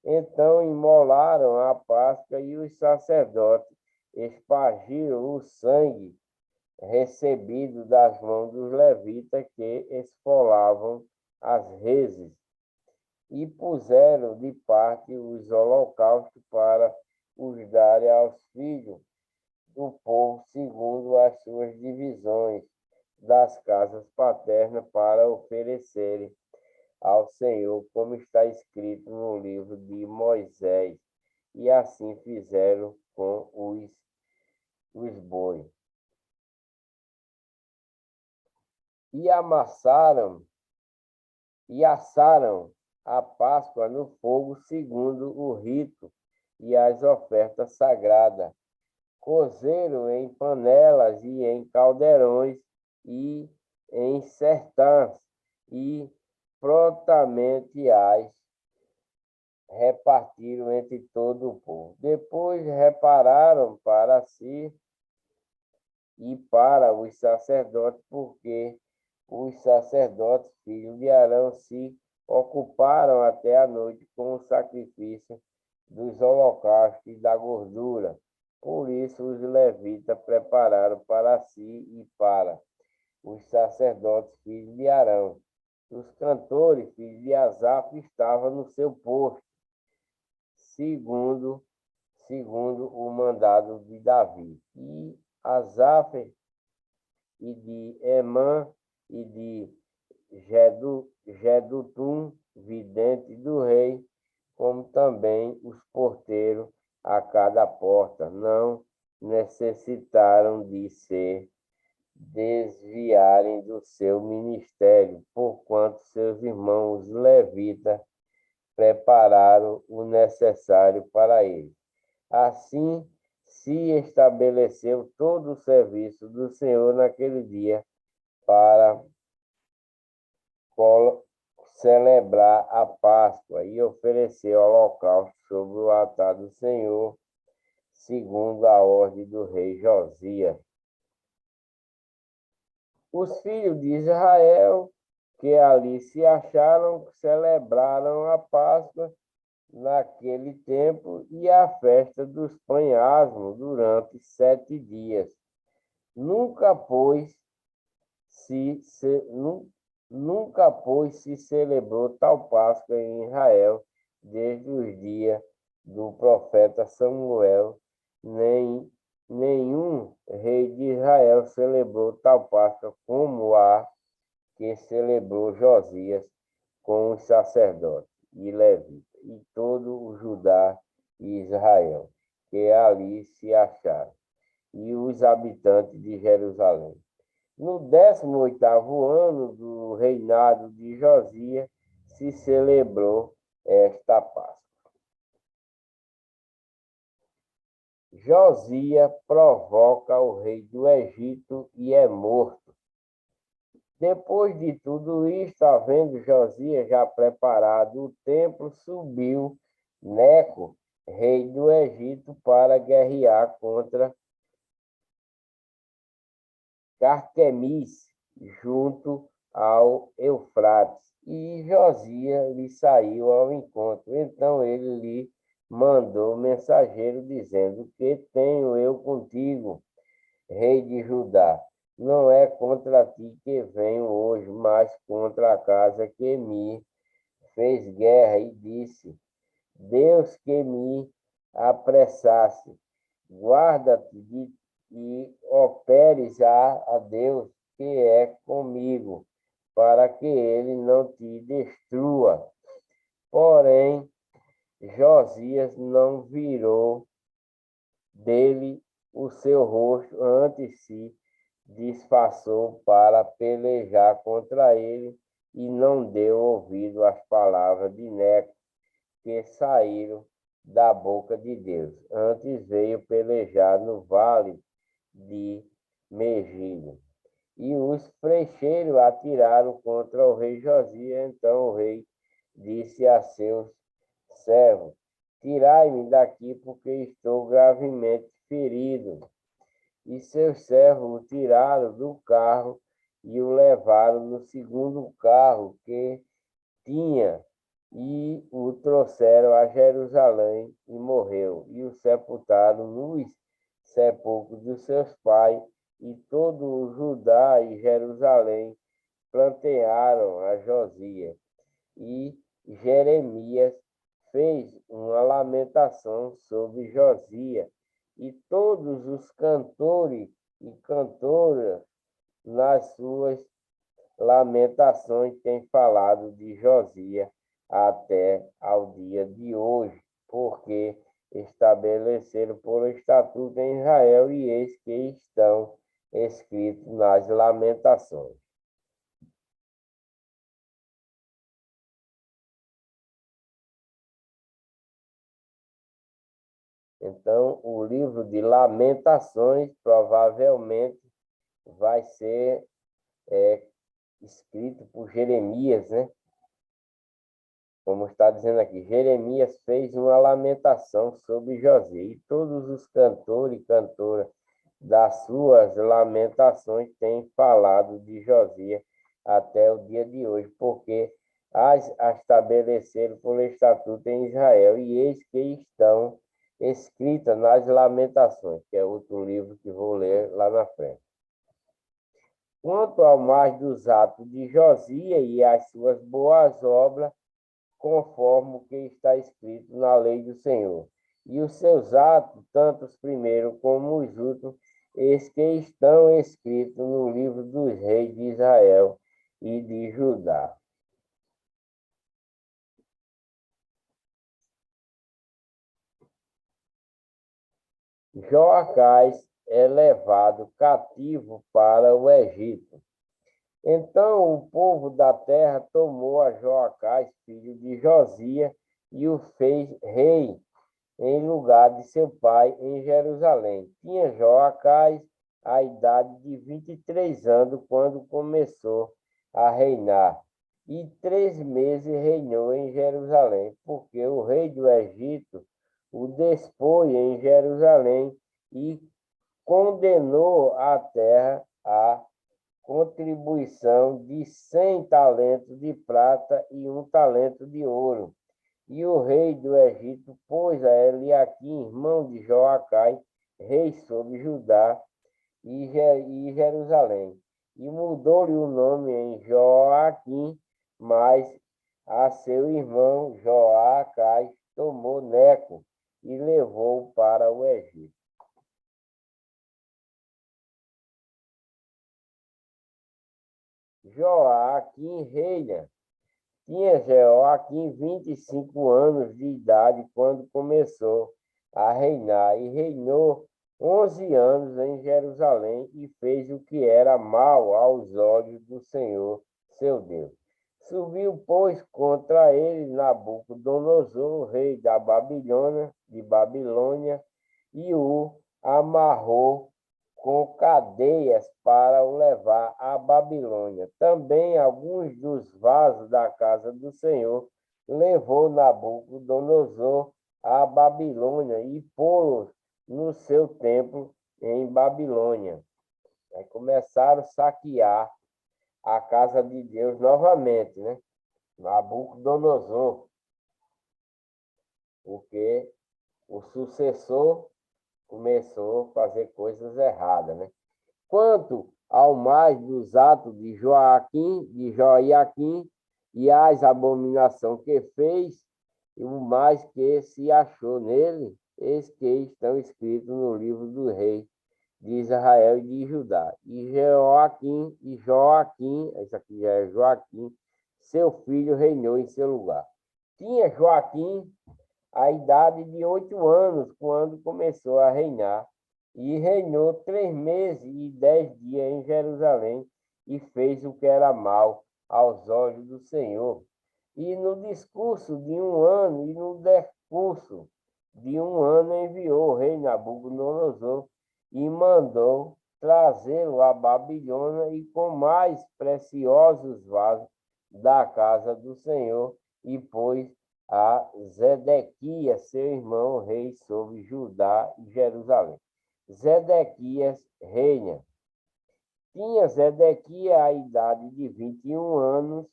Então imolaram a Páscoa e os sacerdotes espargiram o sangue recebido das mãos dos levitas que esfolavam as reses, e puseram de parte os holocaustos para os darem aos filhos do povo segundo as suas divisões das casas paternas para oferecerem ao Senhor, como está escrito no livro de Moisés. E assim fizeram com os bois. E assaram a Páscoa no fogo segundo o rito e as ofertas sagradas. Cozeram em panelas e em caldeirões e em sertãs, e prontamente as repartiram entre todo o povo. Depois repararam para si e para os sacerdotes, porque os sacerdotes, filhos de Arão, se ocuparam até a noite com o sacrifício dos holocaustos e da gordura. Por isso os levitas prepararam para si e para os sacerdotes, filhos de Arão. Os cantores, filhos de Asaf, estavam no seu posto, segundo o mandado de Davi. E Asaf, e de Emã, e de Gedutum, vidente do rei, como também os porteiros a cada porta, não necessitaram de se desviarem do seu ministério, porquanto seus irmãos levitas prepararam o necessário para ele. Assim se estabeleceu todo o serviço do Senhor naquele dia para celebrar a Páscoa e oferecer o holocausto sobre o altar do Senhor, segundo a ordem do rei Josias. Os filhos de Israel que ali se acharam celebraram a Páscoa naquele tempo e a festa dos pães asmos durante 7 dias. Nunca, pois, se celebrou tal Páscoa em Israel desde os dias do profeta Samuel, nenhum rei de Israel celebrou tal Páscoa como a que celebrou Josias com os sacerdotes e levitas e todo o Judá e Israel, que ali se acharam, e os habitantes de Jerusalém. No 18º ano do reinado de Josias, se celebrou esta Páscoa. Josias provoca o rei do Egito e é morto. Depois de tudo isto, havendo Josias já preparado o templo, subiu Neco, rei do Egito, para guerrear contra Carquemis, junto ao Eufrates. E Josias lhe saiu ao encontro. Então ele lhe mandou mensageiro, dizendo: que tenho eu contigo, rei de Judá? Não é contra ti que venho hoje, mas contra a casa que me fez guerra. E disse: Deus que me apressasse, guarda-te e operes a Deus que é comigo, para que ele não te destrua. Porém, Josias não virou dele o seu rosto, antes se disfarçou para pelejar contra ele, e não deu ouvido às palavras de Neco, que saíram da boca de Deus. Antes veio pelejar no vale de Megiddo. E os flecheiros atiraram contra o rei Josias. Então o rei disse a seus servos: tirai-me daqui, porque estou gravemente ferido. E seus servos o tiraram do carro e o levaram no segundo carro que tinha, e o trouxeram a Jerusalém, e morreu. E o sepultaram nos sepulcros dos seus pais, e todo o Judá e Jerusalém plantearam a Josias. E Jeremias fez uma lamentação sobre Josias, e todos os cantores e cantoras nas suas lamentações têm falado de Josias até ao dia de hoje, porque estabeleceram por estatuto em Israel, e eis que estão escritos nas lamentações. Então, o livro de Lamentações provavelmente vai ser escrito por Jeremias, né? Como está dizendo aqui, Jeremias fez uma lamentação sobre Josias, e todos os cantores e cantoras das suas lamentações têm falado de Josias até o dia de hoje, porque as estabeleceram por estatuto em Israel, e eis que estão escritas nas Lamentações, que é outro livro que vou ler lá na frente. Quanto ao mais dos atos de Josias e as suas boas obras, conforme o que está escrito na lei do Senhor, e os seus atos, tanto os primeiros como os últimos, eis que estão escritos no livro dos reis de Israel e de Judá. Joacás é levado cativo para o Egito. Então o povo da terra tomou a Joacás, filho de Josias, e o fez rei em lugar de seu pai em Jerusalém. Tinha Joacás a idade de 23 anos quando começou a reinar, e 3 meses reinou em Jerusalém, porque o rei do Egito o despôs em Jerusalém e condenou a terra a contribuição de 100 talentos de prata e 1 talento de ouro. E o rei do Egito pôs a Eliaquim, irmão de Joacás, rei sobre Judá e Jerusalém, e mudou-lhe o nome em Joaquim, mas a seu irmão Joacás tomou Neco e levou para o Egito. Joaquim reina. Tinha Joaquim 25 anos de idade quando começou a reinar, e reinou 11 anos em Jerusalém, e fez o que era mal aos olhos do Senhor, seu Deus. Subiu, pois, contra ele Nabucodonosor, rei da Babilônia, e o amarrou com cadeias para o levar à Babilônia. Também alguns dos vasos da casa do Senhor levou Nabucodonosor à Babilônia e pô-los no seu templo em Babilônia. Aí começaram a saquear a casa de Deus novamente, né? Nabucodonosor, porque o sucessor começou a fazer coisas erradas, né? Quanto ao mais dos atos de Joiaquim, e as abominações que fez, e o mais que se achou nele, eis que estão escritos no livro do rei de Israel e de Judá. E Joaquim, esse aqui já é Joaquim, seu filho reinou em seu lugar. Tinha Joaquim a idade de 8 anos quando começou a reinar, e reinou 3 meses e 10 dias em Jerusalém, e fez o que era mal aos olhos do Senhor. E no discurso de 1 ano, e no decurso de 1 ano, enviou o rei Nabucodonosor e mandou trazê-lo à Babilônia, e com mais preciosos vasos da casa do Senhor, e pôs a Zedequias, seu irmão, rei sobre Judá e Jerusalém. Zedequias reina. Tinha Zedequias a idade de 21 anos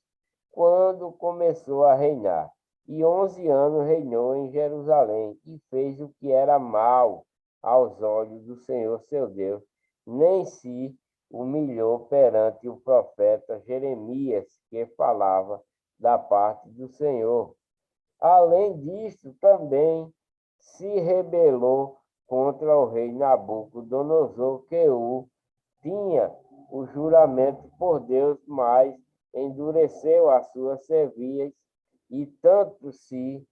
quando começou a reinar, e 11 anos reinou em Jerusalém, e fez o que era mal aos olhos do Senhor seu Deus, nem se humilhou perante o profeta Jeremias, que falava da parte do Senhor. Além disso, também se rebelou contra o rei Nabucodonosor, que tinha o juramento por Deus, mas endureceu as suas cerviz e tanto se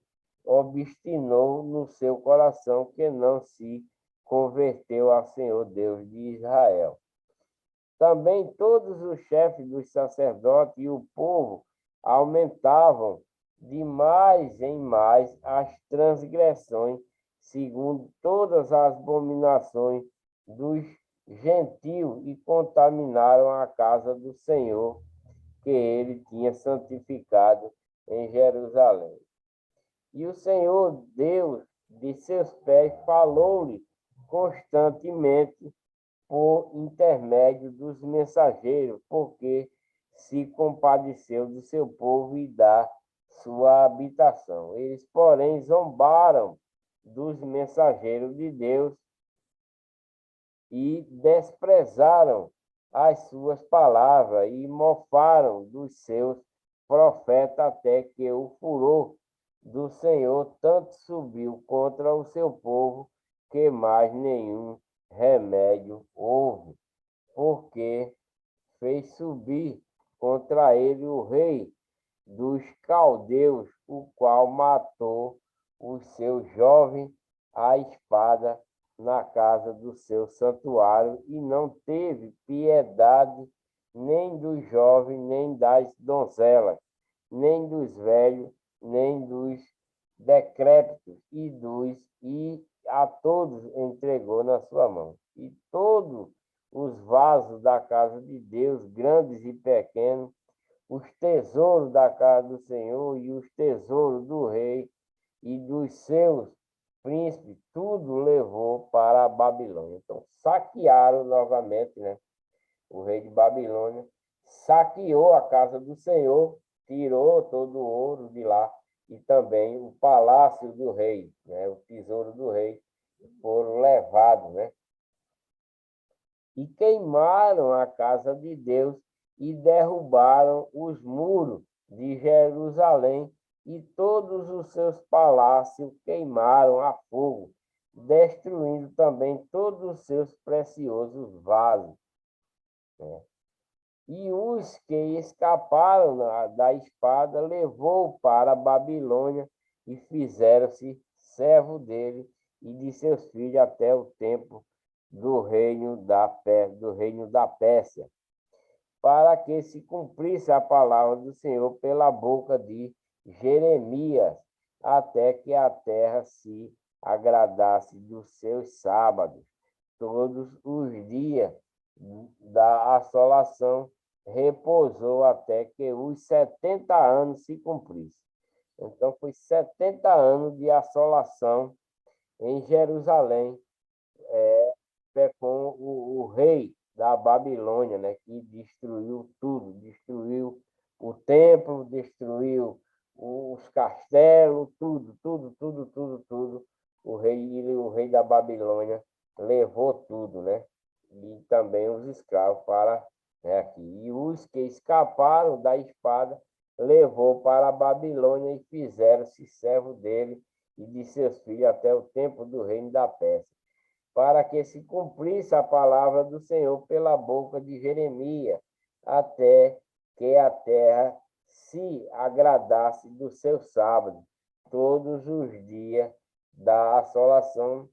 obstinou no seu coração que não se converteu ao Senhor Deus de Israel. Também todos os chefes dos sacerdotes e o povo aumentavam de mais em mais as transgressões, segundo todas as abominações dos gentios, e contaminaram a casa do Senhor, que ele tinha santificado em Jerusalém. E o Senhor, Deus de seus pés, falou-lhe constantemente por intermédio dos mensageiros, porque se compadeceu do seu povo e da sua habitação. Eles, porém, zombaram dos mensageiros de Deus e desprezaram as suas palavras e mofaram dos seus profetas, até que o furor do Senhor tanto subiu contra o seu povo que mais nenhum remédio houve, porque fez subir contra ele o rei dos caldeus, o qual matou os seus jovens à espada na casa do seu santuário, e não teve piedade nem dos jovens, nem das donzelas, nem dos velhos, nem dos decrépitos, e a todos entregou na sua mão. E todos os vasos da casa de Deus, grandes e pequenos, os tesouros da casa do Senhor e os tesouros do rei e dos seus príncipes, tudo levou para a Babilônia. Então, saquearam novamente, né? O rei de Babilônia saqueou a casa do Senhor, tirou todo o ouro de lá e também o palácio do rei, né? O tesouro do rei, foram levados, né? E queimaram a casa de Deus e derrubaram os muros de Jerusalém, e todos os seus palácios queimaram a fogo, destruindo também todos os seus preciosos vasos, né? E os que escaparam da espada levou para a Babilônia e fizeram-se servo dele e de seus filhos até o tempo do reino da Pérsia, para que se cumprisse a palavra do Senhor pela boca de Jeremias, até que a terra se agradasse dos seus sábados. Todos os dias da assolação repousou até que os 70 anos se cumprissem. Então, foi 70 anos de assolação em Jerusalém, com o rei da Babilônia, né, que destruiu tudo, destruiu o templo, destruiu os castelos, tudo, tudo, tudo, tudo, tudo. O rei da Babilônia levou tudo, né? E também os escravos para, né, aqui. E os que escaparam da espada levou para a Babilônia e fizeram-se servo dele e de seus filhos até o tempo do reino da Pérsia, para que se cumprisse a palavra do Senhor pela boca de Jeremias, até que a terra se agradasse do seu sábado. Todos os dias da assolação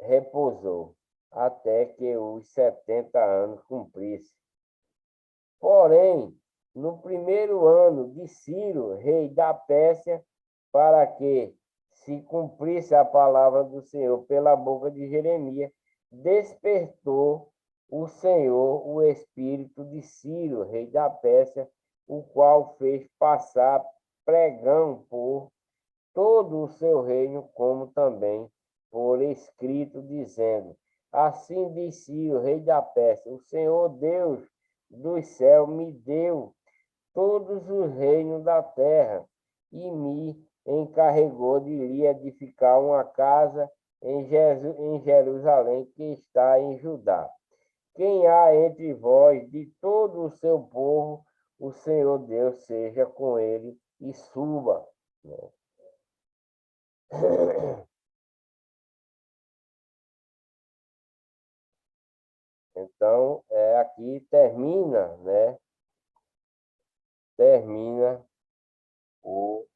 repousou, até que os 70 anos cumprisse. Porém, no primeiro ano de Ciro, rei da Pérsia, para que se cumprisse a palavra do Senhor pela boca de Jeremias, despertou o Senhor o espírito de Ciro, rei da Pérsia, o qual fez passar pregão por todo o seu reino, como também por escrito, dizendo: assim diz Ciro, rei da Pérsia, o Senhor Deus dos céus me deu todos os reinos da terra e me encarregou de lhe edificar uma casa em Jerusalém, que está em Judá. Quem há entre vós de todo o seu povo, o Senhor Deus seja com ele e suba. né? Então, aqui termina, né? Termina o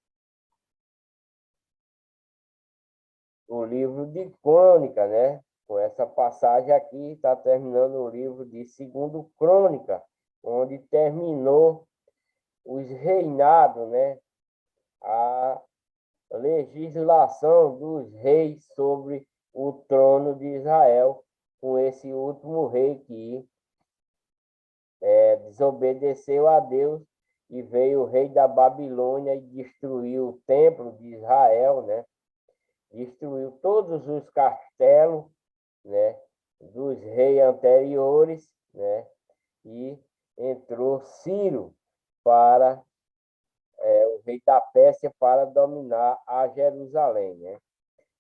livro de Crônica, né? Com essa passagem aqui, está terminando o livro de Segundo Crônica, onde terminou os reinados, né? A legislação dos reis sobre o trono de Israel, com esse último rei que desobedeceu a Deus, e veio o rei da Babilônia e destruiu o templo de Israel, né? Destruiu todos os castelos, né, dos reis anteriores, né? E entrou Ciro para o rei da Pérsia para dominar a Jerusalém, né?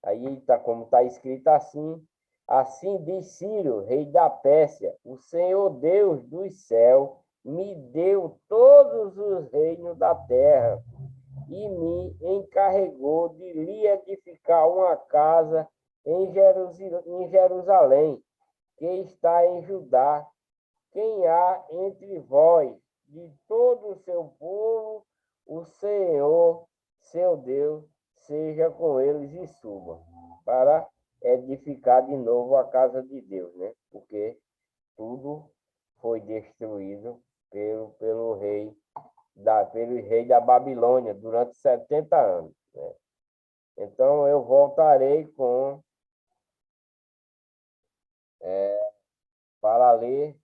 Aí tá como está escrito assim: assim diz Ciro, rei da Pérsia, o Senhor Deus dos céus me deu todos os reinos da terra e me encarregou de lhe edificar uma casa em Jerusalém, que está em Judá. Quem há entre vós, de todo o seu povo, o Senhor, seu Deus, seja com eles e suba, para edificar de novo a casa de Deus, né? Porque tudo foi destruído pelo rei da Babilônia durante 70 anos, né? Então eu voltarei para ler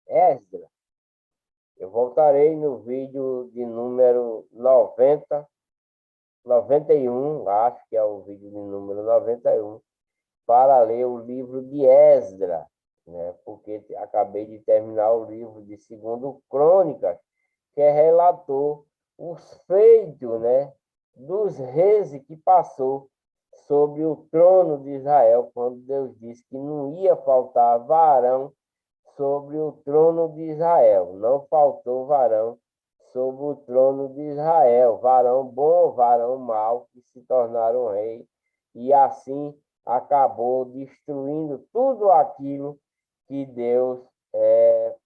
Esdras. Eu voltarei no vídeo de número 91, acho que é o vídeo de número 91, para ler o livro de Esdras, né? Porque acabei de terminar o livro de Segundo Crônicas, que relatou os feitos, né, dos reis que passou sobre o trono de Israel, quando Deus disse que não ia faltar varão sobre o trono de Israel. Não faltou varão sobre o trono de Israel, varão bom, varão mau, que se tornaram rei, e assim acabou destruindo tudo aquilo que Deus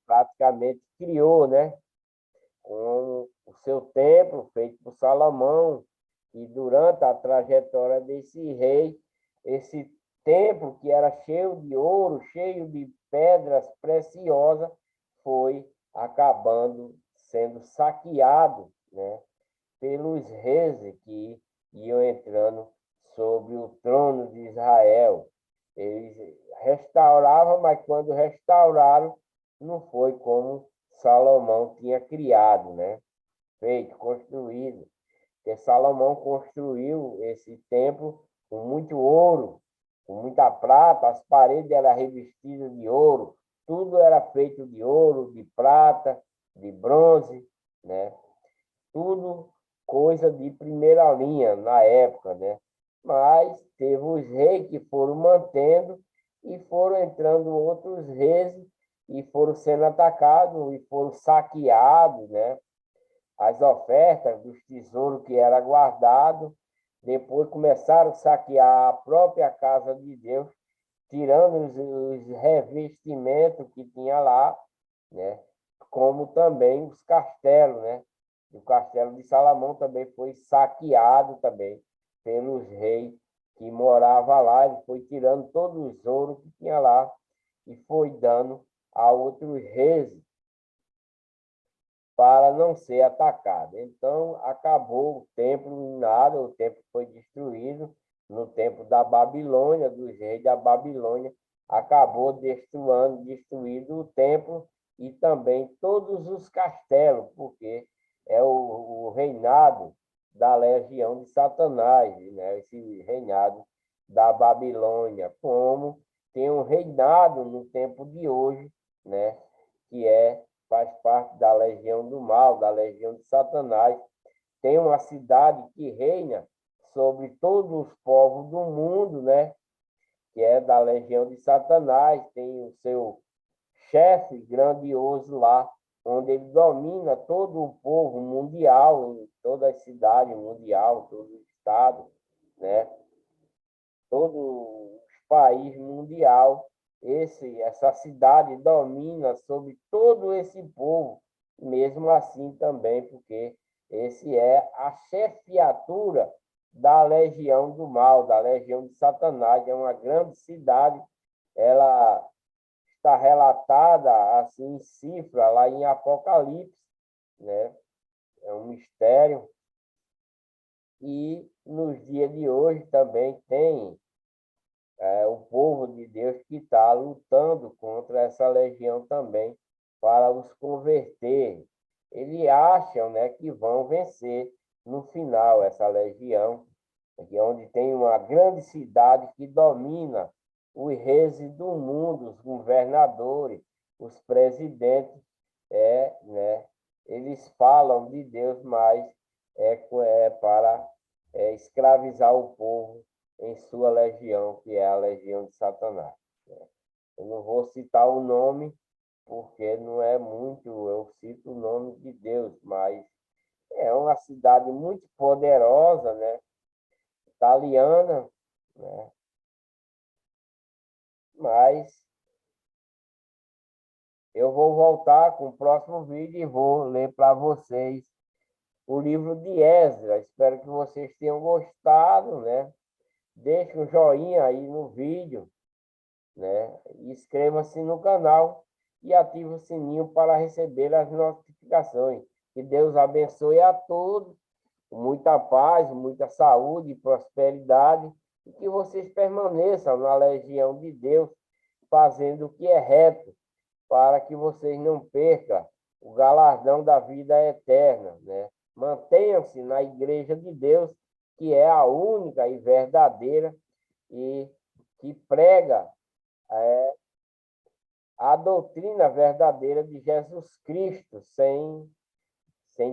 praticamente criou, né? Com o seu templo feito por Salomão, e durante a trajetória desse rei, esse templo que era cheio de ouro, cheio de pedras preciosas, foi acabando sendo saqueado, né, pelos reis que iam entrando sobre o trono de Israel. Eles restauravam, mas quando restauraram, não foi como Salomão tinha criado, né? Feito, construído. Porque Salomão construiu esse templo com muito ouro, com muita prata, as paredes eram revestidas de ouro, tudo era feito de ouro, de prata, de bronze, né? Tudo coisa de primeira linha na época, né? Mas teve os reis que foram mantendo e foram entrando outros reis e foram sendo atacados e foram saqueados, né? As ofertas dos tesouros que era guardado, depois começaram a saquear a própria casa de Deus, tirando os revestimentos que tinha lá, né? Como também os castelos, né? O castelo de Salomão também foi saqueado também pelos reis que moravam lá. Ele foi tirando todo os ouro que tinha lá e foi dando a outros reis para não ser atacado. Então, acabou o templo em nada, o templo foi destruído no tempo da Babilônia, dos reis da Babilônia, acabou destruindo o templo e também todos os castelos, porque é o reinado da legião de Satanás, né? Esse reinado da Babilônia, como tem um reinado no tempo de hoje, né? Que faz parte da legião do mal, da legião de Satanás. Tem uma cidade que reina sobre todos os povos do mundo, né? Que é da legião de Satanás, tem o seu chefe grandioso lá, onde ele domina todo o povo mundial, em toda a cidade mundial, todo o estado, né? Todo o país mundial. Essa cidade domina sobre todo esse povo, mesmo assim também, porque esse é a chefiatura da legião do mal, da legião de Satanás. É uma grande cidade, ela está relatada assim em cifra lá em Apocalipse, né? É um mistério. E nos dias de hoje também tem o povo de Deus que está lutando contra essa legião também para os converter. Eles acham, né, que vão vencer no final essa legião, que é onde tem uma grande cidade que domina os reis do mundo, os governadores, os presidentes, né? Eles falam de Deus, mas é para escravizar o povo em sua legião, que é a legião de Satanás, né? Eu não vou citar o nome, porque não é muito, eu cito o nome de Deus, mas é uma cidade muito poderosa, né? Italiana, né? Mas eu vou voltar com o próximo vídeo e vou ler para vocês o livro de Esdras. Espero que vocês tenham gostado, né? Deixe um joinha aí no vídeo, né? Inscreva-se no canal e ative o sininho para receber as notificações. Que Deus abençoe a todos, com muita paz, muita saúde e prosperidade, e que vocês permaneçam na legião de Deus, fazendo o que é reto, para que vocês não percam o galardão da vida eterna, né? Mantenham-se na igreja de Deus, que é a única e verdadeira e que prega a doutrina verdadeira de Jesus Cristo, sem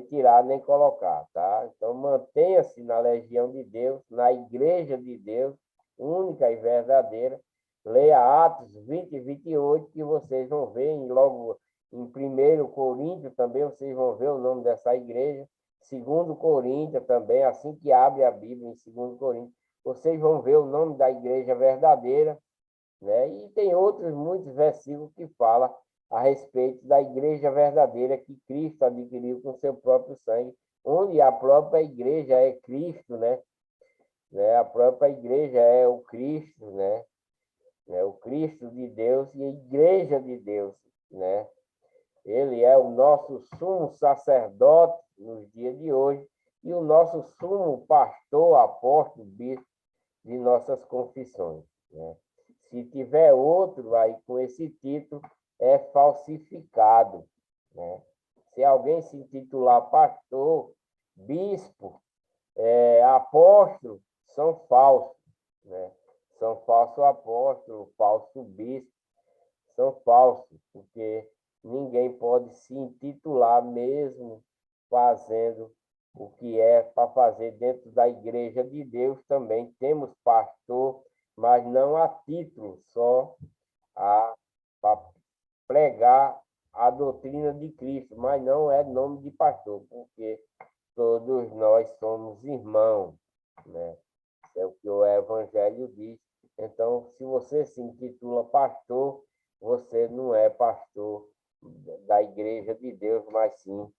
tirar nem colocar, tá? Então, mantenha-se na legião de Deus, na igreja de Deus, única e verdadeira. Leia Atos 20 e 28, que vocês vão ver, e logo em 1 Coríntios também vocês vão ver o nome dessa igreja. 2 Coríntios também, assim que abre a Bíblia, em 2 Coríntios, vocês vão ver o nome da igreja verdadeira, né? E tem outros muitos versículos que falam a respeito da igreja verdadeira que Cristo adquiriu com seu próprio sangue, onde a própria igreja é Cristo, né? A própria igreja é o Cristo, né? O Cristo de Deus e a igreja de Deus, né? Ele é o nosso sumo sacerdote nos dias de hoje e o nosso sumo pastor, apóstolo, bispo de nossas confissões, né? Se tiver outro aí com esse título, é falsificado, né? Se alguém se intitular pastor, bispo, apóstolo, são falsos, né? São falsos apóstolos, falso bispo, são falsos, porque ninguém pode se intitular mesmo fazendo o que é para fazer dentro da igreja de Deus. Também temos pastor, mas não a título, só para pregar a doutrina de Cristo, mas não é nome de pastor, porque todos nós somos irmãos, né? É o que o Evangelho diz. Então, se você se intitula pastor, você não é pastor da igreja de Deus, mas sim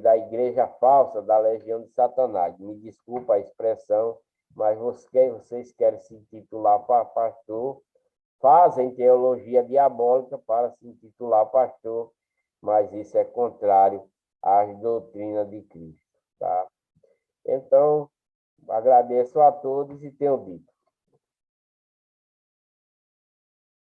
da igreja falsa, da legião de Satanás. Me desculpa a expressão, mas vocês querem se intitular pastor, fazem teologia diabólica para se intitular pastor, mas isso é contrário às doutrinas de Cristo, tá? Então, agradeço a todos e tenho dito.